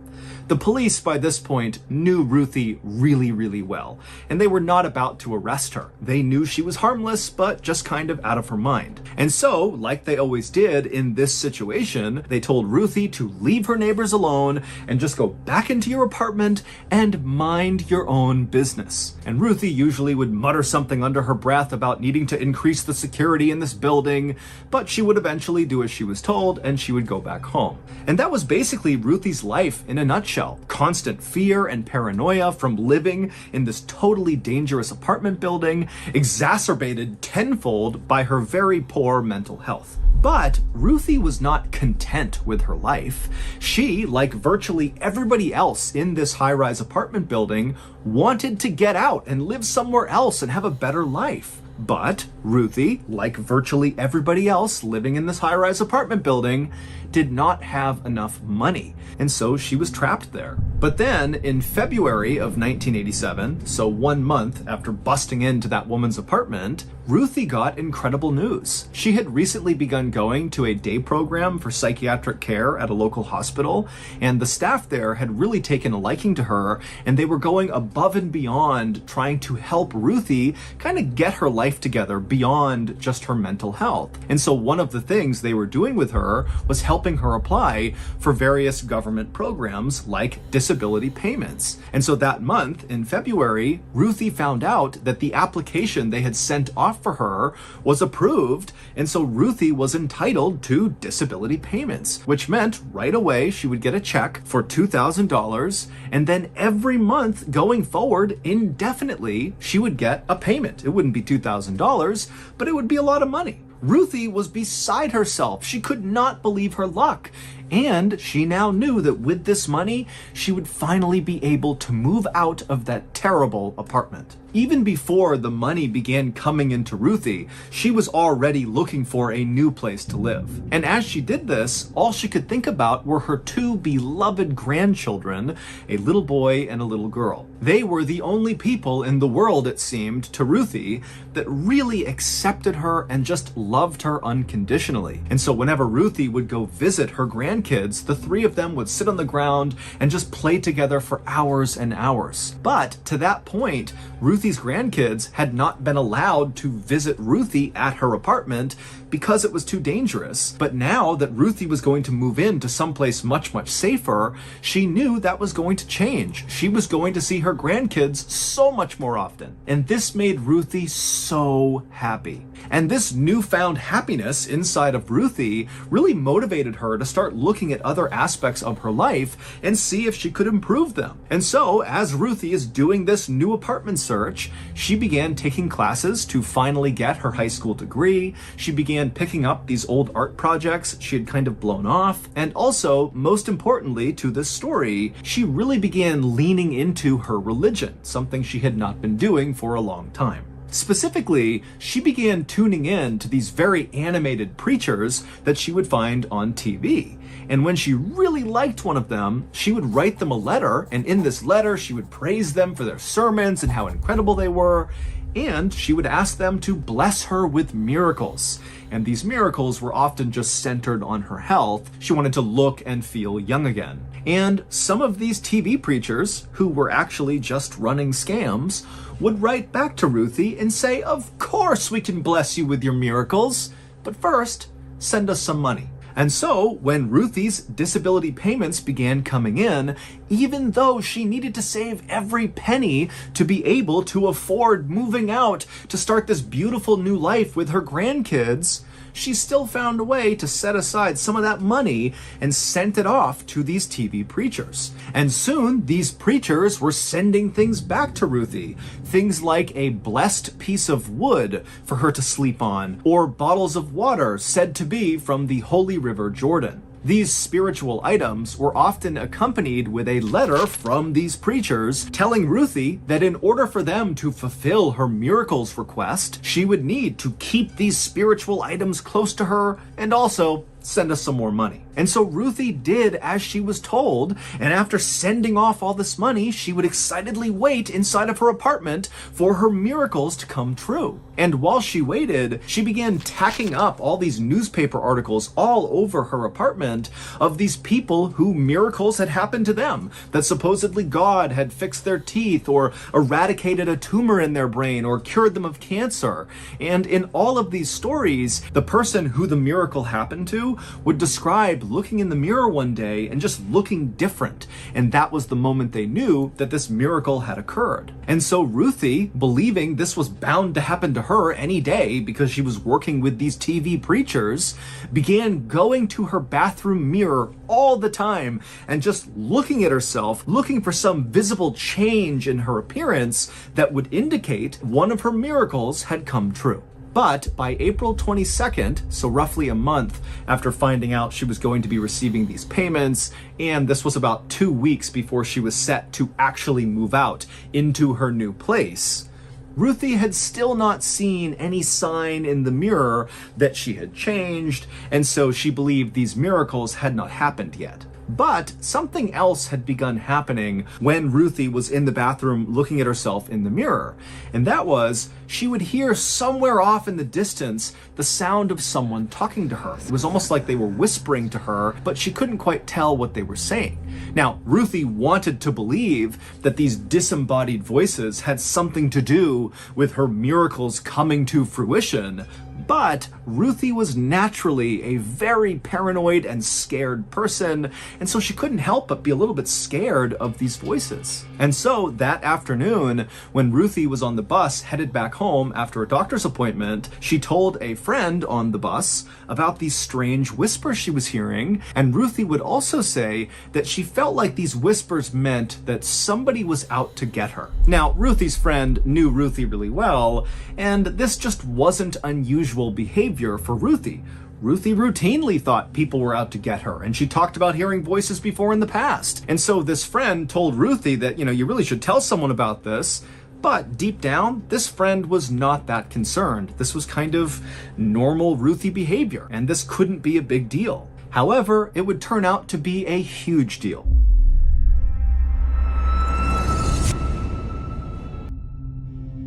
The police, by this point, knew Ruthie really, really well, and they were not about to arrest her. They knew she was harmless, but just kind of out of her mind. And so, like they always did in this situation, they told Ruthie to leave her neighbors alone and just go back into your apartment and mind your own business. And Ruthie usually would mutter something under her breath about needing to increase the security in this building, but she would eventually do as she was told and she would go back home. And that was basically Ruthie's life in a nutshell. Constant fear and paranoia from living in this totally dangerous apartment building, exacerbated tenfold by her very poor mental health. But Ruthie was not content with her life. She, like virtually everybody else in this high-rise apartment building, wanted to get out and live somewhere else and have a better life. But Ruthie, like virtually everybody else living in this high-rise apartment building, did not have enough money, and so she was trapped there. But then, in February of 1987, so 1 month after busting into that woman's apartment, Ruthie got incredible news. She had recently begun going to a day program for psychiatric care at a local hospital, and the staff there had really taken a liking to her, and they were going above and beyond trying to help Ruthie kind of get her life together beyond just her mental health. And so one of the things they were doing with her was helping her apply for various government programs like disability payments. And so that month, in February, Ruthie found out that the application they had sent off for her was approved, and so Ruthie was entitled to disability payments, which meant right away she would get a check for $2,000, and then every month going forward indefinitely, she would get a payment. It wouldn't be $2,000, but it would be a lot of money. Ruthie was beside herself. She could not believe her luck. And she now knew that with this money, she would finally be able to move out of that terrible apartment. Even before the money began coming into Ruthie, she was already looking for a new place to live. And as she did this, all she could think about were her 2 beloved grandchildren, a little boy and a little girl. They were the only people in the world, it seemed, to Ruthie that really accepted her and just loved her unconditionally. And so whenever Ruthie would go visit her grandchildren, grandkids, the three of them would sit on the ground and just play together for hours and hours. But to that point, Ruthie's grandkids had not been allowed to visit Ruthie at her apartment because it was too dangerous. But now that Ruthie was going to move into someplace much, much safer, she knew that was going to change. She was going to see her grandkids so much more often. And this made Ruthie so happy. And this newfound happiness inside of Ruthie really motivated her to start looking at other aspects of her life and see if she could improve them. And so, as Ruthie is doing this new apartment search, she began taking classes to finally get her high school degree. She began picking up these old art projects she had kind of blown off. And also, most importantly to this story, she really began leaning into her religion, something she had not been doing for a long time. Specifically, she began tuning in to these very animated preachers that she would find on TV. And when she really liked one of them, she would write them a letter, and in this letter, she would praise them for their sermons and how incredible they were, and she would ask them to bless her with miracles. And these miracles were often just centered on her health. She wanted to look and feel young again. And some of these TV preachers, who were actually just running scams, would write back to Ruthie and say, "Of course we can bless you with your miracles, but first, send us some money." And so, when Ruthie's disability payments began coming in, even though she needed to save every penny to be able to afford moving out to start this beautiful new life with her grandkids, she still found a way to set aside some of that money and sent it off to these TV preachers. And soon, these preachers were sending things back to Ruthie. Things like a blessed piece of wood for her to sleep on, or bottles of water said to be from the Holy River Jordan. These spiritual items were often accompanied with a letter from these preachers telling Ruthie that in order for them to fulfill her miracles request, she would need to keep these spiritual items close to her and also send us some more money. And so Ruthie did as she was told, and after sending off all this money, she would excitedly wait inside of her apartment for her miracles to come true. And while she waited, she began tacking up all these newspaper articles all over her apartment of these people who miracles had happened to them, that supposedly God had fixed their teeth or eradicated a tumor in their brain or cured them of cancer. And in all of these stories, the person who the miracle happened to would describe looking in the mirror one day and just looking different. And that was the moment they knew that this miracle had occurred. And so Ruthie, believing this was bound to happen to her any day because she was working with these TV preachers, began going to her bathroom mirror all the time and just looking at herself, looking for some visible change in her appearance that would indicate one of her miracles had come true. But by April 22nd, so roughly a month after finding out she was going to be receiving these payments, and this was about 2 weeks before she was set to actually move out into her new place, Ruthie had still not seen any sign in the mirror that she had changed, and so she believed these miracles had not happened yet. But something else had begun happening when Ruthie was in the bathroom looking at herself in the mirror. And that was, she would hear somewhere off in the distance the sound of someone talking to her. It was almost like they were whispering to her, but she couldn't quite tell what they were saying. Now, Ruthie wanted to believe that these disembodied voices had something to do with her miracles coming to fruition, but Ruthie was naturally a very paranoid and scared person, and so she couldn't help but be a little bit scared of these voices. And so that afternoon, when Ruthie was on the bus headed back home after a doctor's appointment, she told a friend on the bus about these strange whispers she was hearing, and Ruthie would also say that she felt like these whispers meant that somebody was out to get her. Now, Ruthie's friend knew Ruthie really well, and this just wasn't unusual behavior for Ruthie. Ruthie routinely thought people were out to get her, and she talked about hearing voices before in the past. And so this friend told Ruthie that, you really should tell someone about this. But deep down, this friend was not that concerned. This was kind of normal Ruthie behavior, and this couldn't be a big deal. However, it would turn out to be a huge deal.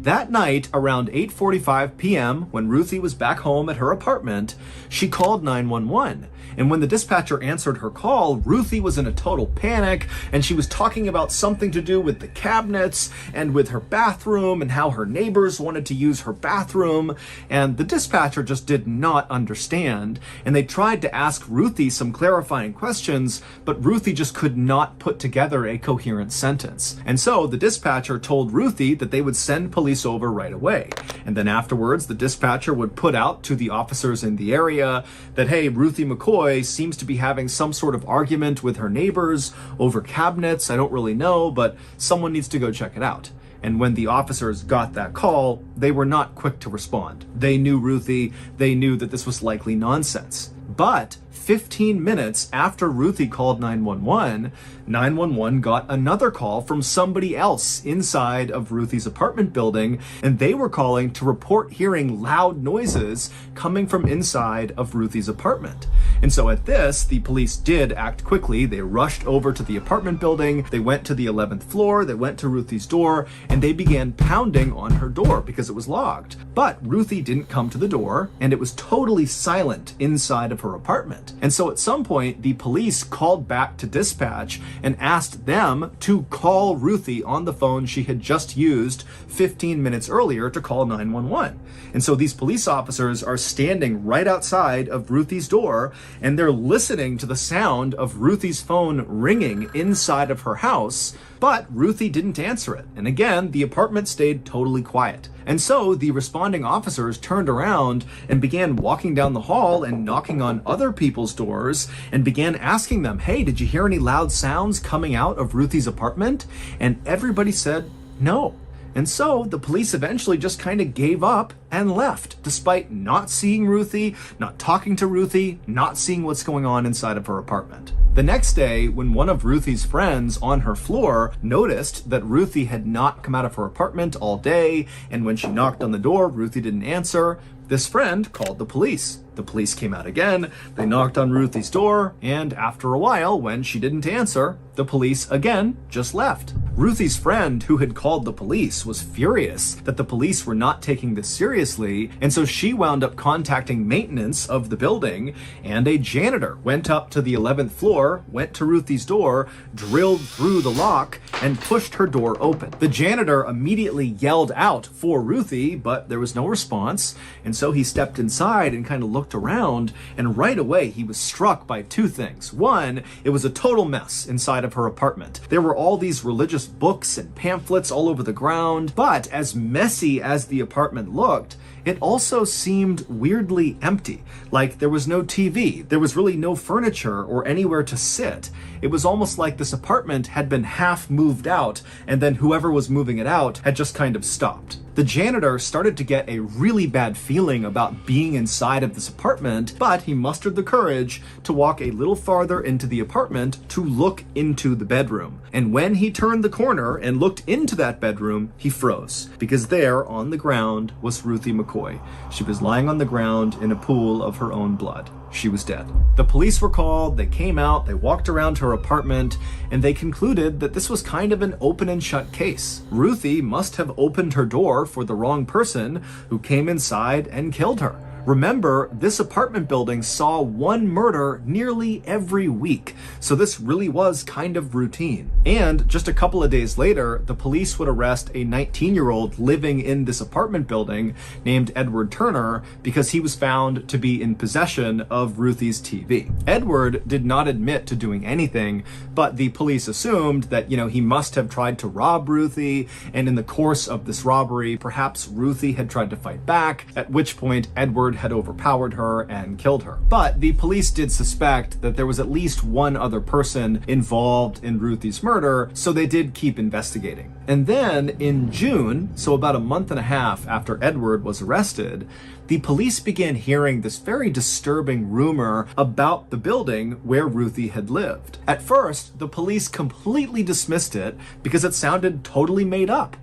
That night, around 8:45 p.m., when Ruthie was back home at her apartment, she called 911. And when the dispatcher answered her call, Ruthie was in a total panic, and she was talking about something to do with the cabinets and with her bathroom and how her neighbors wanted to use her bathroom. And the dispatcher just did not understand. And they tried to ask Ruthie some clarifying questions, but Ruthie just could not put together a coherent sentence. And so the dispatcher told Ruthie that they would send police over right away. And then afterwards, the dispatcher would put out to the officers in the area that, hey, Ruthie McCoy seems to be having some sort of argument with her neighbors over cabinets. I don't really know, but someone needs to go check it out. And when the officers got that call, they were not quick to respond. They knew Ruthie. They knew that this was likely nonsense. But 15 minutes after Ruthie called 911, 911 got another call from somebody else inside of Ruthie's apartment building, and they were calling to report hearing loud noises coming from inside of Ruthie's apartment. And so at this, the police did act quickly. They rushed over to the apartment building, they went to the 11th floor, they went to Ruthie's door, and they began pounding on her door because it was locked. But Ruthie didn't come to the door, and it was totally silent inside of her apartment. And so at some point, the police called back to dispatch and asked them to call Ruthie on the phone she had just used 15 minutes earlier to call 911. And so these police officers are standing right outside of Ruthie's door, and they're listening to the sound of Ruthie's phone ringing inside of her house, but Ruthie didn't answer it. And again, the apartment stayed totally quiet. And so the responding officers turned around and began walking down the hall and knocking on other people's doors and began asking them, hey, did you hear any loud sounds coming out of Ruthie's apartment? And everybody said no. And so the police eventually just kind of gave up and left, despite not seeing Ruthie, not talking to Ruthie, not seeing what's going on inside of her apartment. The next day, when one of Ruthie's friends on her floor noticed that Ruthie had not come out of her apartment all day, and when she knocked on the door, Ruthie didn't answer, this friend called the police. The police came out again, they knocked on Ruthie's door, and after a while, when she didn't answer, the police again just left. Ruthie's friend, who had called the police, was furious that the police were not taking this seriously, and so she wound up contacting maintenance of the building, and a janitor went up to the 11th floor, went to Ruthie's door, drilled through the lock, and pushed her door open. The janitor immediately yelled out for Ruthie, but there was no response, and so he stepped inside and kind of looked around, and right away he was struck by two things. One, it was a total mess inside of her apartment. There were all these religious books and pamphlets all over the ground, but as messy as the apartment looked, it also seemed weirdly empty. Like there was no TV, there was really no furniture or anywhere to sit. It was almost like this apartment had been half moved out, and then whoever was moving it out had just kind of stopped. The janitor started to get a really bad feeling about being inside of this apartment, but he mustered the courage to walk a little farther into the apartment to look into the bedroom. And when he turned the corner and looked into that bedroom, he froze, because there on the ground was Ruthie McCoy. She was lying on the ground in a pool of her own blood. She was dead. The police were called, they came out, they walked around her apartment, and they concluded that this was kind of an open and shut case. Ruthie must have opened her door for the wrong person who came inside and killed her. Remember, this apartment building saw one murder nearly every week, so this really was kind of routine. And just a couple of days later, the police would arrest a 19-year-old living in this apartment building named Edward Turner because he was found to be in possession of Ruthie's TV. Edward did not admit to doing anything, but the police assumed that, he must have tried to rob Ruthie, and in the course of this robbery, perhaps Ruthie had tried to fight back, at which point Edward had overpowered her and killed her. But the police did suspect that there was at least one other person involved in Ruthie's murder, so they did keep investigating. And then in June, so about a month and a half after Edward was arrested, the police began hearing this very disturbing rumor about the building where Ruthie had lived. At first, the police completely dismissed it because it sounded totally made up.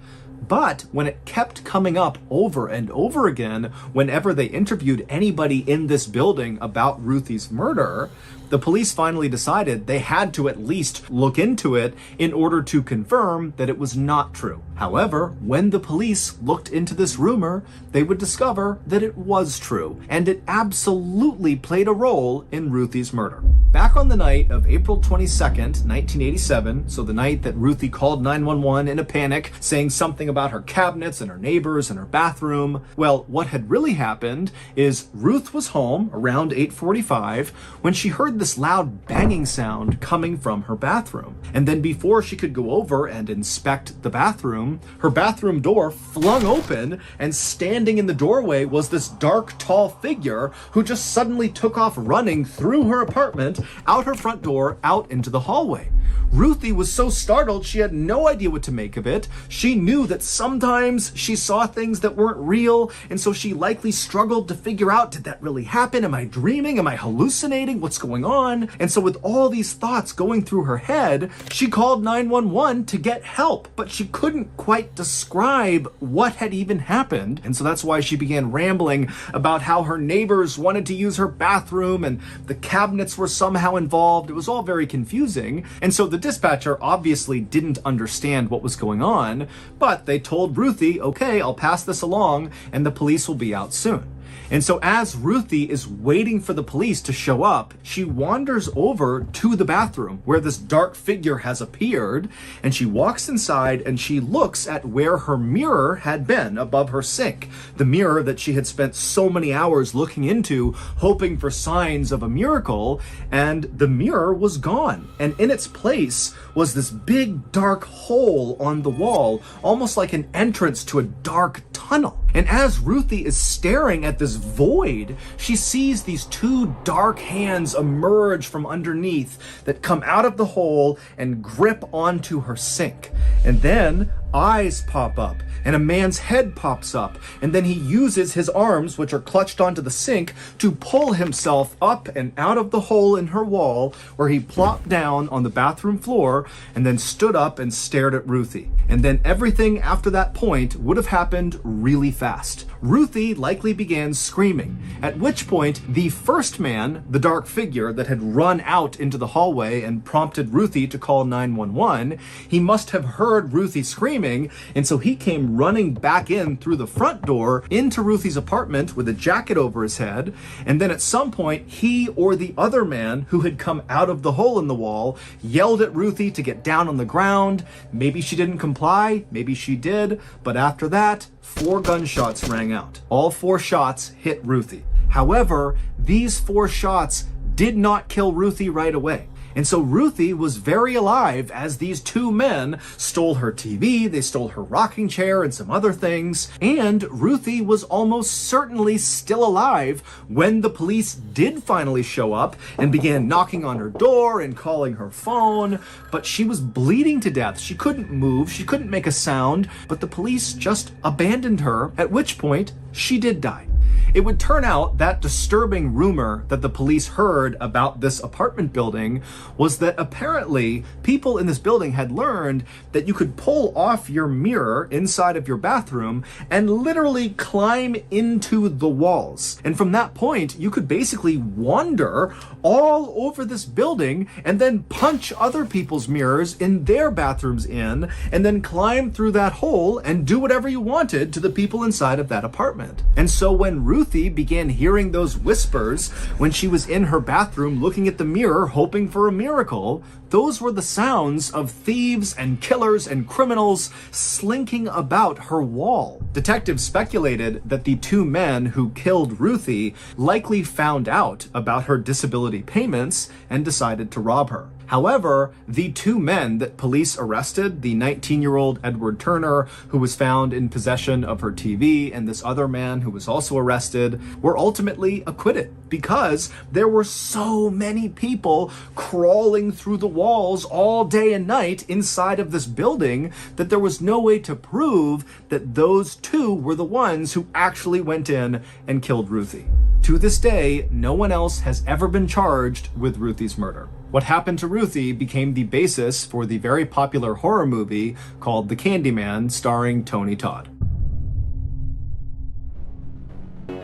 But when it kept coming up over and over again, whenever they interviewed anybody in this building about Ruthie's murder, the police finally decided they had to at least look into it in order to confirm that it was not true. However, when the police looked into this rumor, they would discover that it was true, and it absolutely played a role in Ruthie's murder. Back on the night of April 22nd, 1987, so the night that Ruthie called 911 in a panic, saying something about her cabinets and her neighbors and her bathroom, well, what had really happened is Ruth was home around 8:45 when she heard this loud banging sound coming from her bathroom. And then before she could go over and inspect the bathroom, her bathroom door flung open, and standing in the doorway was this dark, tall figure who just suddenly took off running through her apartment, out her front door, out into the hallway. Ruthie was so startled she had no idea what to make of it. She knew that sometimes she saw things that weren't real, and so she likely struggled to figure out, did that really happen? Am I dreaming? Am I hallucinating? What's going on? And so with all these thoughts going through her head, she called 911 to get help, but she couldn't quite describe what had even happened. And so that's why she began rambling about how her neighbors wanted to use her bathroom and the cabinets were somehow involved. It was all very confusing. And so the dispatcher obviously didn't understand what was going on, but they told Ruthie, okay, I'll pass this along and the police will be out soon. And so as Ruthie is waiting for the police to show up, she wanders over to the bathroom where this dark figure has appeared, and she walks inside and she looks at where her mirror had been above her sink. The mirror that she had spent so many hours looking into, hoping for signs of a miracle, and the mirror was gone. And in its place was this big dark hole on the wall, almost like an entrance to a dark tunnel. And as Ruthie is staring at this void, she sees these two dark hands emerge from underneath that come out of the hole and grip onto her sink. And then eyes pop up and a man's head pops up, and then he uses his arms, which are clutched onto the sink, to pull himself up and out of the hole in her wall, where he plopped down on the bathroom floor and then stood up and stared at Ruthie. And then everything after that point would have happened really fast. Ruthie likely began screaming, at which point the first man, the dark figure that had run out into the hallway and prompted Ruthie to call 911, he must have heard Ruthie screaming, and so he came running back in through the front door into Ruthie's apartment with a jacket over his head. And then at some point, he or the other man who had come out of the hole in the wall yelled at Ruthie to get down on the ground. Maybe she didn't comply, maybe she did, but after that, 4 gunshots rang out. All 4 shots hit Ruthie. However, these 4 shots did not kill Ruthie right away. And so Ruthie was very alive as these 2 men stole her TV, they stole her rocking chair and some other things, and Ruthie was almost certainly still alive when the police did finally show up and began knocking on her door and calling her phone, but she was bleeding to death. She couldn't move, she couldn't make a sound, but the police just abandoned her, at which point she did die. It would turn out that disturbing rumor that the police heard about this apartment building was that apparently people in this building had learned that you could pull off your mirror inside of your bathroom and literally climb into the walls. And from that point, you could basically wander all over this building and then punch other people's mirrors in their bathrooms in, and then climb through that hole and do whatever you wanted to the people inside of that apartment. And so when Ruthie began hearing those whispers when she was in her bathroom looking at the mirror hoping for a miracle, those were the sounds of thieves and killers and criminals slinking about her wall. Detectives speculated that the 2 men who killed Ruthie likely found out about her disability payments and decided to rob her. However, the 2 men that police arrested, the 19-year-old Edward Turner, who was found in possession of her TV, and this other man who was also arrested, were ultimately acquitted because there were so many people crawling through the walls all day and night inside of this building that there was no way to prove that those 2 were the ones who actually went in and killed Ruthie. To to this day, no one else has ever been charged with Ruthie's murder. What happened to Ruthie became the basis for the very popular horror movie called The Candyman, starring Tony Todd.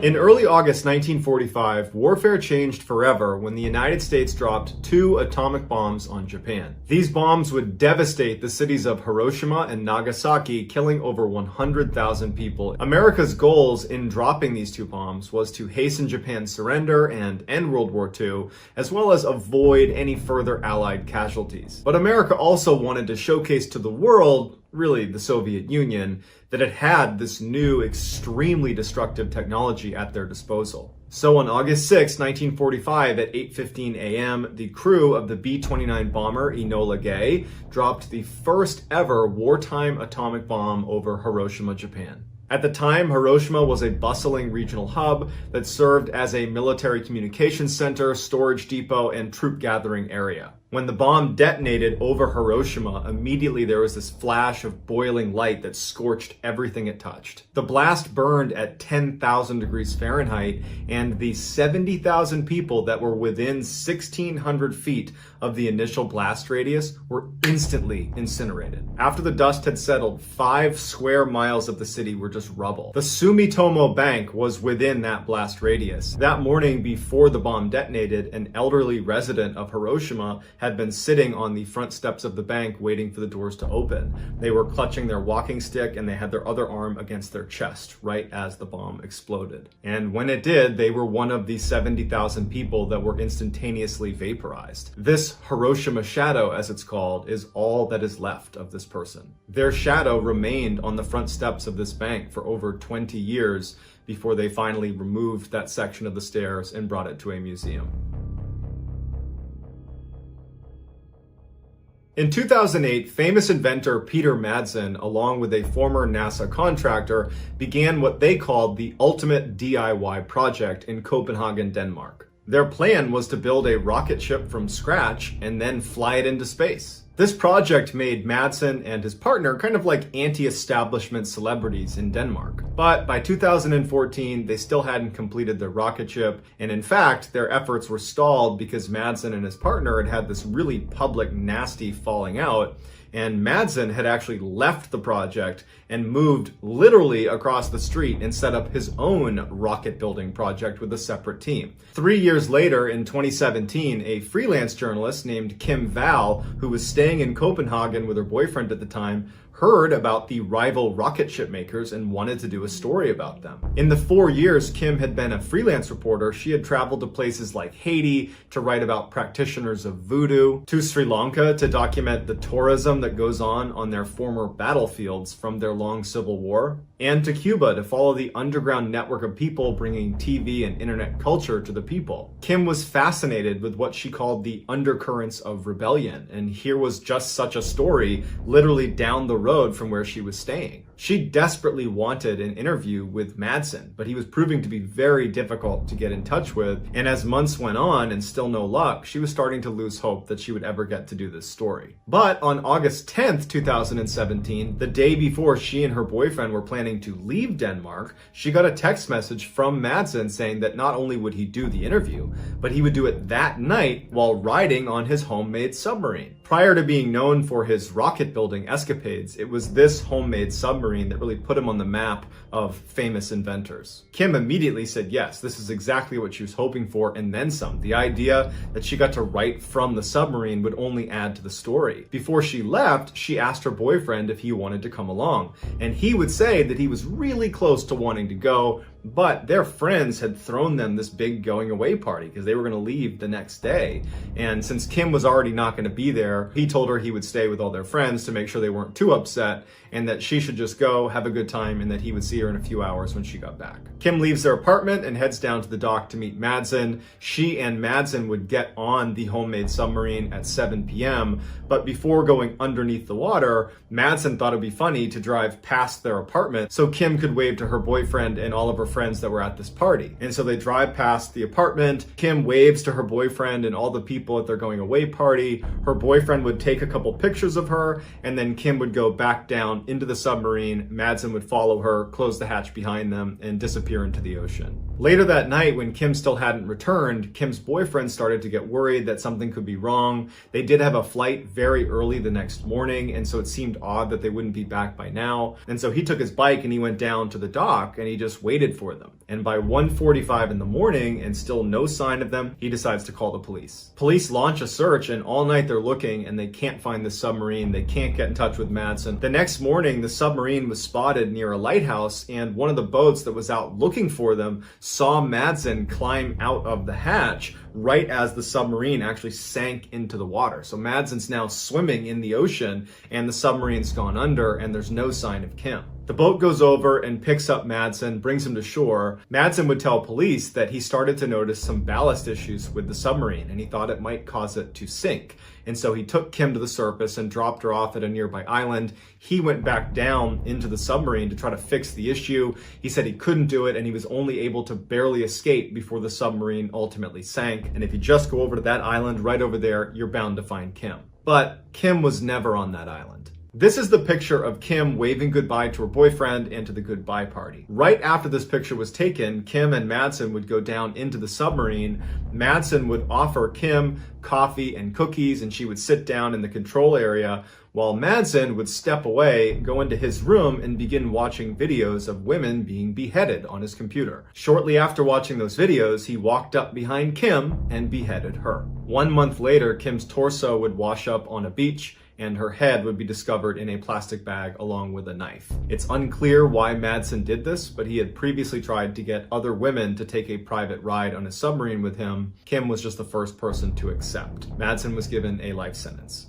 In early August 1945, warfare changed forever when the United States dropped 2 atomic bombs on Japan. These bombs would devastate the cities of Hiroshima and Nagasaki, killing over 100,000 people. America's goals in dropping these 2 bombs was to hasten Japan's surrender and end World War II, as well as avoid any further Allied casualties. But America also wanted to showcase to the world, really the Soviet Union, that it had this new, extremely destructive technology at their disposal. So on August 6, 1945 at 8:15 a.m., the crew of the B-29 bomber Enola Gay dropped the first ever wartime atomic bomb over Hiroshima, Japan. At the time, Hiroshima was a bustling regional hub that served as a military communications center, storage depot, and troop gathering area. When the bomb detonated over Hiroshima, immediately there was this flash of boiling light that scorched everything it touched. The blast burned at 10,000 degrees Fahrenheit, and the 70,000 people that were within 1,600 feet of the initial blast radius were instantly incinerated. After the dust had settled, 5 square miles of the city were just rubble. The Sumitomo Bank was within that blast radius. That morning before the bomb detonated, an elderly resident of Hiroshima had been sitting on the front steps of the bank waiting for the doors to open. They were clutching their walking stick and they had their other arm against their chest right as the bomb exploded. And when it did, they were one of the 70,000 people that were instantaneously vaporized. This Hiroshima shadow, as it's called, is all that is left of this person. Their shadow remained on the front steps of this bank for over 20 years before they finally removed that section of the stairs and brought it to a museum. In 2008, famous inventor Peter Madsen, along with a former NASA contractor, began what they called the ultimate DIY project in Copenhagen, Denmark. Their plan was to build a rocket ship from scratch and then fly it into space. This project made Madsen and his partner kind of like anti-establishment celebrities in Denmark. But by 2014, they still hadn't completed their rocket ship, and in fact, their efforts were stalled because Madsen and his partner had had this really public, nasty falling out, and Madsen had actually left the project and moved literally across the street and set up his own rocket building project with a separate team. 3 years later, in 2017, a freelance journalist named Kim Val, who was staying in Copenhagen with her boyfriend at the time, heard about the rival rocket ship makers and wanted to do a story about them. In the 4 years Kim had been a freelance reporter, she had traveled to places like Haiti to write about practitioners of voodoo, to Sri Lanka to document the tourism that goes on their former battlefields from their long civil war, and to Cuba to follow the underground network of people bringing TV and internet culture to the people. Kim was fascinated with what she called the undercurrents of rebellion, and here was just such a story literally down the road from where she was staying. She desperately wanted an interview with Madsen, but he was proving to be very difficult to get in touch with, and as months went on and still no luck, she was starting to lose hope that she would ever get to do this story. But on August 10th, 2017, the day before she and her boyfriend were planning to leave Denmark, she got a text message from Madsen saying that not only would he do the interview, but he would do it that night while riding on his homemade submarine. Prior to being known for his rocket building escapades, it was this homemade submarine that really put him on the map of famous inventors. Kim immediately said yes, this is exactly what she was hoping for and then some. The idea that she got to write from the submarine would only add to the story. Before she left, she asked her boyfriend if he wanted to come along, and he would say that he was really close to wanting to go, but their friends had thrown them this big going away party because they were going to leave the next day. And since Kim was already not going to be there, he told her he would stay with all their friends to make sure they weren't too upset and that she should just go have a good time and that he would see her in a few hours when she got back. Kim leaves their apartment and heads down to the dock to meet Madsen. She and Madsen would get on the homemade submarine at 7 p.m., but before going underneath the water, Madsen thought it'd be funny to drive past their apartment so Kim could wave to her boyfriend and all of her friends that were at this party. And so they drive past the apartment. Kim waves to her boyfriend and all the people at their going away party. Her boyfriend would take a couple pictures of her, and then Kim would go back down into the submarine. Madsen would follow her, close the hatch behind them, and disappear into the ocean. Later that night, when Kim still hadn't returned, Kim's boyfriend started to get worried that something could be wrong. They did have a flight very early the next morning, and so it seemed odd that they wouldn't be back by now. And so he took his bike and he went down to the dock and he just waited for them. And by 1:45 in the morning and still no sign of them, he decides to call the police. Police launch a search, and all night they're looking and they can't find the submarine. They can't get in touch with Madsen. The next morning, the submarine was spotted near a lighthouse, and one of the boats that was out looking for them saw Madsen climb out of the hatch right as the submarine actually sank into the water. So Madsen's now swimming in the ocean and the submarine's gone under and there's no sign of Kim. The boat goes over and picks up Madsen, brings him to shore. Madsen would tell police that he started to notice some ballast issues with the submarine and he thought it might cause it to sink. And so he took Kim to the surface and dropped her off at a nearby island. He went back down into the submarine to try to fix the issue. He said he couldn't do it and he was only able to barely escape before the submarine ultimately sank. And if you just go over to that island right over there, you're bound to find Kim. But Kim was never on that island. This is the picture of Kim waving goodbye to her boyfriend and to the goodbye party. Right after this picture was taken, Kim and Madsen would go down into the submarine. Madsen would offer Kim coffee and cookies, and she would sit down in the control area while Madsen would step away, go into his room, and begin watching videos of women being beheaded on his computer. Shortly after watching those videos, he walked up behind Kim and beheaded her. 1 month later, Kim's torso would wash up on a beach, and her head would be discovered in a plastic bag along with a knife. It's unclear why Madsen did this, but he had previously tried to get other women to take a private ride on a submarine with him. Kim was just the first person to accept. Madsen was given a life sentence.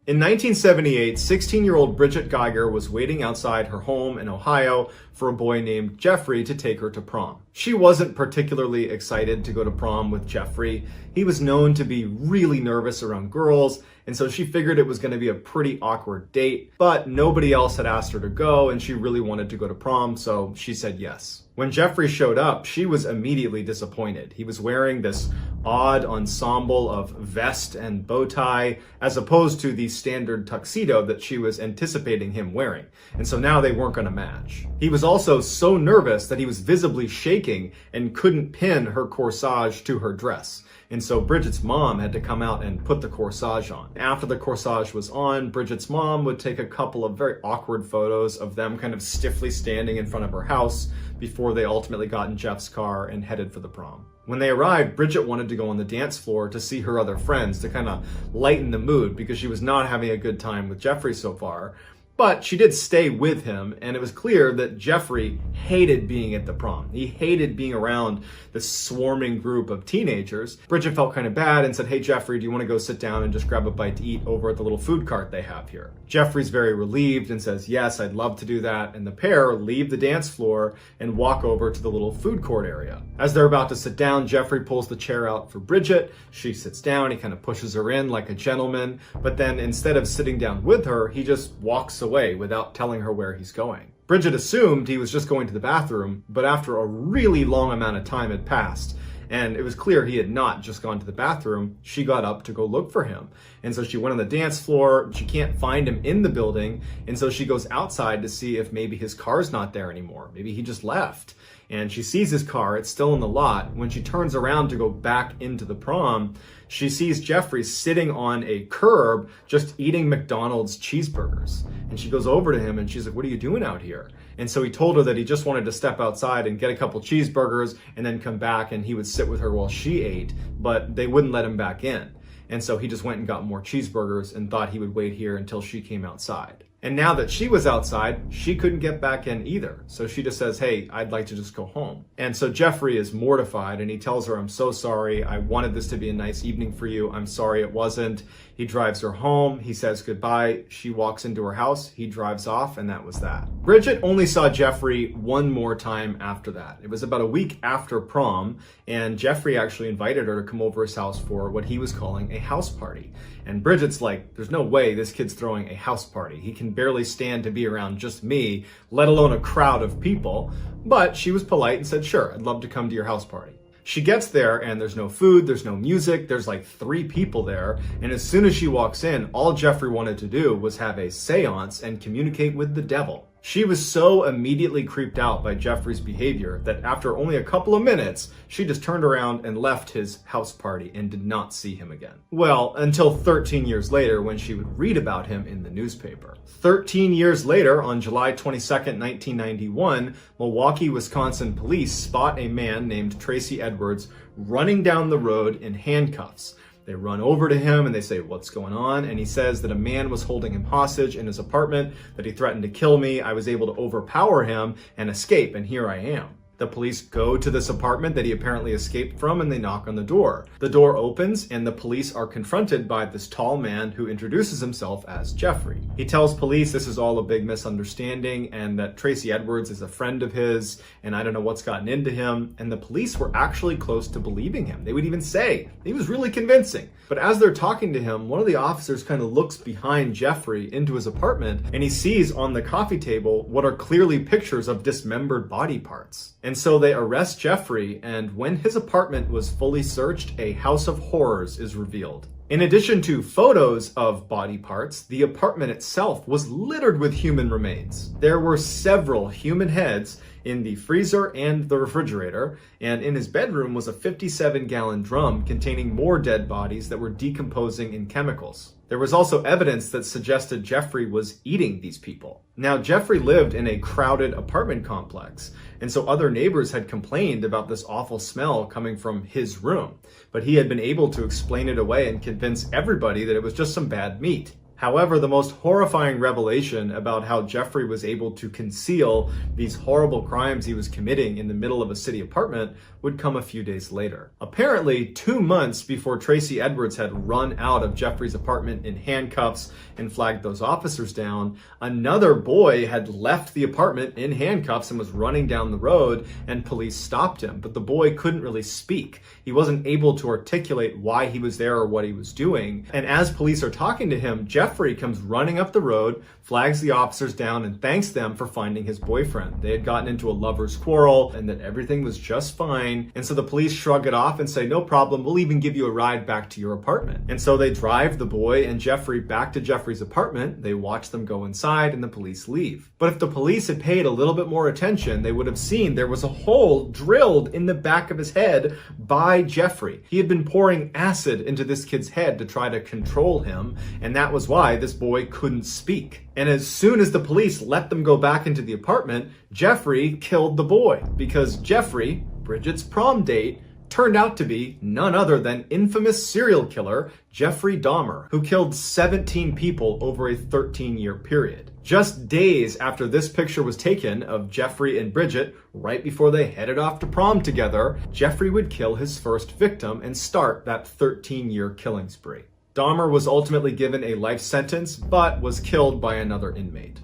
In 1978, 16-year-old Bridget Geiger was waiting outside her home in Ohio for a boy named Jeffrey to take her to prom. She wasn't particularly excited to go to prom with Jeffrey. He was known to be really nervous around girls, and so she figured it was going to be a pretty awkward date, but nobody else had asked her to go, and she really wanted to go to prom, so she said yes. When Jeffrey showed up, she was immediately disappointed. He was wearing this odd ensemble of vest and bow tie, as opposed to the standard tuxedo that she was anticipating him wearing. And so now they weren't going to match. He was also so nervous that he was visibly shaking and couldn't pin her corsage to her dress. And so Bridget's mom had to come out and put the corsage on. After the corsage was on, Bridget's mom would take a couple of very awkward photos of them kind of stiffly standing in front of her house before they ultimately got in Jeff's car and headed for the prom. When they arrived, Bridget wanted to go on the dance floor to see her other friends to kind of lighten the mood because she was not having a good time with Jeffrey so far. But she did stay with him, and it was clear that Jeffrey hated being at the prom. He hated being around this swarming group of teenagers. Bridget felt kind of bad and said, "Hey, Jeffrey, do you want to go sit down and just grab a bite to eat over at the little food cart they have here?" Jeffrey's very relieved and says, "Yes, I'd love to do that." And the pair leave the dance floor and walk over to the little food court area. As they're about to sit down, Jeffrey pulls the chair out for Bridget. She sits down. He kind of pushes her in like a gentleman. But then instead of sitting down with her, he just walks away without telling her where he's going. Bridget assumed he was just going to the bathroom, but after a really long amount of time had passed, and it was clear he had not just gone to the bathroom, she got up to go look for him. And so she went on the dance floor. She can't find him in the building, and so she goes outside to see if maybe his car's not there anymore. Maybe he just left. And she sees his car, it's still in the lot. When she turns around to go back into the prom, she sees Jeffrey sitting on a curb just eating McDonald's cheeseburgers. And she goes over to him and she's like, "What are you doing out here?" And so he told her that he just wanted to step outside and get a couple cheeseburgers and then come back and he would sit with her while she ate, but they wouldn't let him back in. And so he just went and got more cheeseburgers and thought he would wait here until she came outside. And now that she was outside, she couldn't get back in either. So she just says, "Hey, I'd like to just go home." And so Jeffrey is mortified and he tells her, "I'm so sorry. I wanted this to be a nice evening for you. I'm sorry it wasn't." He drives her home. He says goodbye. She walks into her house. He drives off, and that was that. Bridget only saw Jeffrey one more time after that. It was about a week after prom, and Jeffrey actually invited her to come over his house for what he was calling a house party. And Bridget's like, "There's no way this kid's throwing a house party. He can barely stand to be around just me, let alone a crowd of people." But she was polite and said, "Sure, I'd love to come to your house party." She gets there and there's no food, there's no music, there's like 3 people there. And as soon as she walks in, all Jeffrey wanted to do was have a seance and communicate with the devil. She was so immediately creeped out by Jeffrey's behavior that after only a couple of minutes, she just turned around and left his house party and did not see him again. Well, until 13 years later when she would read about him in the newspaper. 13 years later, on July 22nd, 1991, Milwaukee, Wisconsin police spot a man named Tracy Edwards running down the road in handcuffs. They run over to him and they say, "What's going on?" And he says that a man was holding him hostage in his apartment, that he threatened to kill me. I was able to overpower him and escape, and here I am. The police go to this apartment that he apparently escaped from and they knock on the door. The door opens and the police are confronted by this tall man who introduces himself as Jeffrey. He tells police this is all a big misunderstanding and that Tracy Edwards is a friend of his and I don't know what's gotten into him. And the police were actually close to believing him. They would even say he was really convincing. But as they're talking to him, one of the officers kind of looks behind Jeffrey into his apartment and he sees on the coffee table what are clearly pictures of dismembered body parts. And so they arrest Jeffrey, and when his apartment was fully searched, a house of horrors is revealed. In addition to photos of body parts, the apartment itself was littered with human remains. There were several human heads in the freezer and the refrigerator, and in his bedroom was a 57-gallon drum containing more dead bodies that were decomposing in chemicals. There was also evidence that suggested Jeffrey was eating these people. Now, Jeffrey lived in a crowded apartment complex, and so other neighbors had complained about this awful smell coming from his room, but he had been able to explain it away and convince everybody that it was just some bad meat. However, the most horrifying revelation about how Jeffrey was able to conceal these horrible crimes he was committing in the middle of a city apartment would come a few days later. Apparently, 2 months before Tracy Edwards had run out of Jeffrey's apartment in handcuffs and flagged those officers down, another boy had left the apartment in handcuffs and was running down the road, and police stopped him. But the boy couldn't really speak. He wasn't able to articulate why he was there or what he was doing. And as police are talking to him, Jeffrey comes running up the road, flags the officers down, and thanks them for finding his boyfriend. They had gotten into a lover's quarrel and that everything was just fine. And so the police shrug it off and say, "No problem, we'll even give you a ride back to your apartment." And so they drive the boy and Jeffrey back to Jeffrey's apartment. They watch them go inside and the police leave. But if the police had paid a little bit more attention, they would have seen there was a hole drilled in the back of his head by Jeffrey. He had been pouring acid into this kid's head to try to control him, and that was why this boy couldn't speak. And as soon as the police let them go back into the apartment, Jeffrey killed the boy, because Jeffrey, Bridget's prom date, turned out to be none other than infamous serial killer Jeffrey Dahmer, who killed 17 people over a 13-year period. Just days after this picture was taken of Jeffrey and Bridget, right before they headed off to prom together, Jeffrey would kill his first victim and start that 13-year killing spree. Dahmer was ultimately given a life sentence, but was killed by another inmate.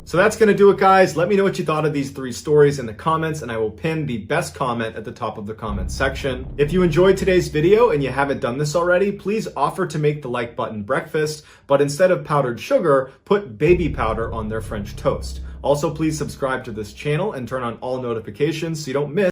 So that's going to do it, guys. Let me know what you thought of these 3 stories in the comments, and I will pin the best comment at the top of the comment section. If you enjoyed today's video and you haven't done this already, please offer to make the like button breakfast, but instead of powdered sugar, put baby powder on their French toast. Also, please subscribe to this channel and turn on all notifications so you don't miss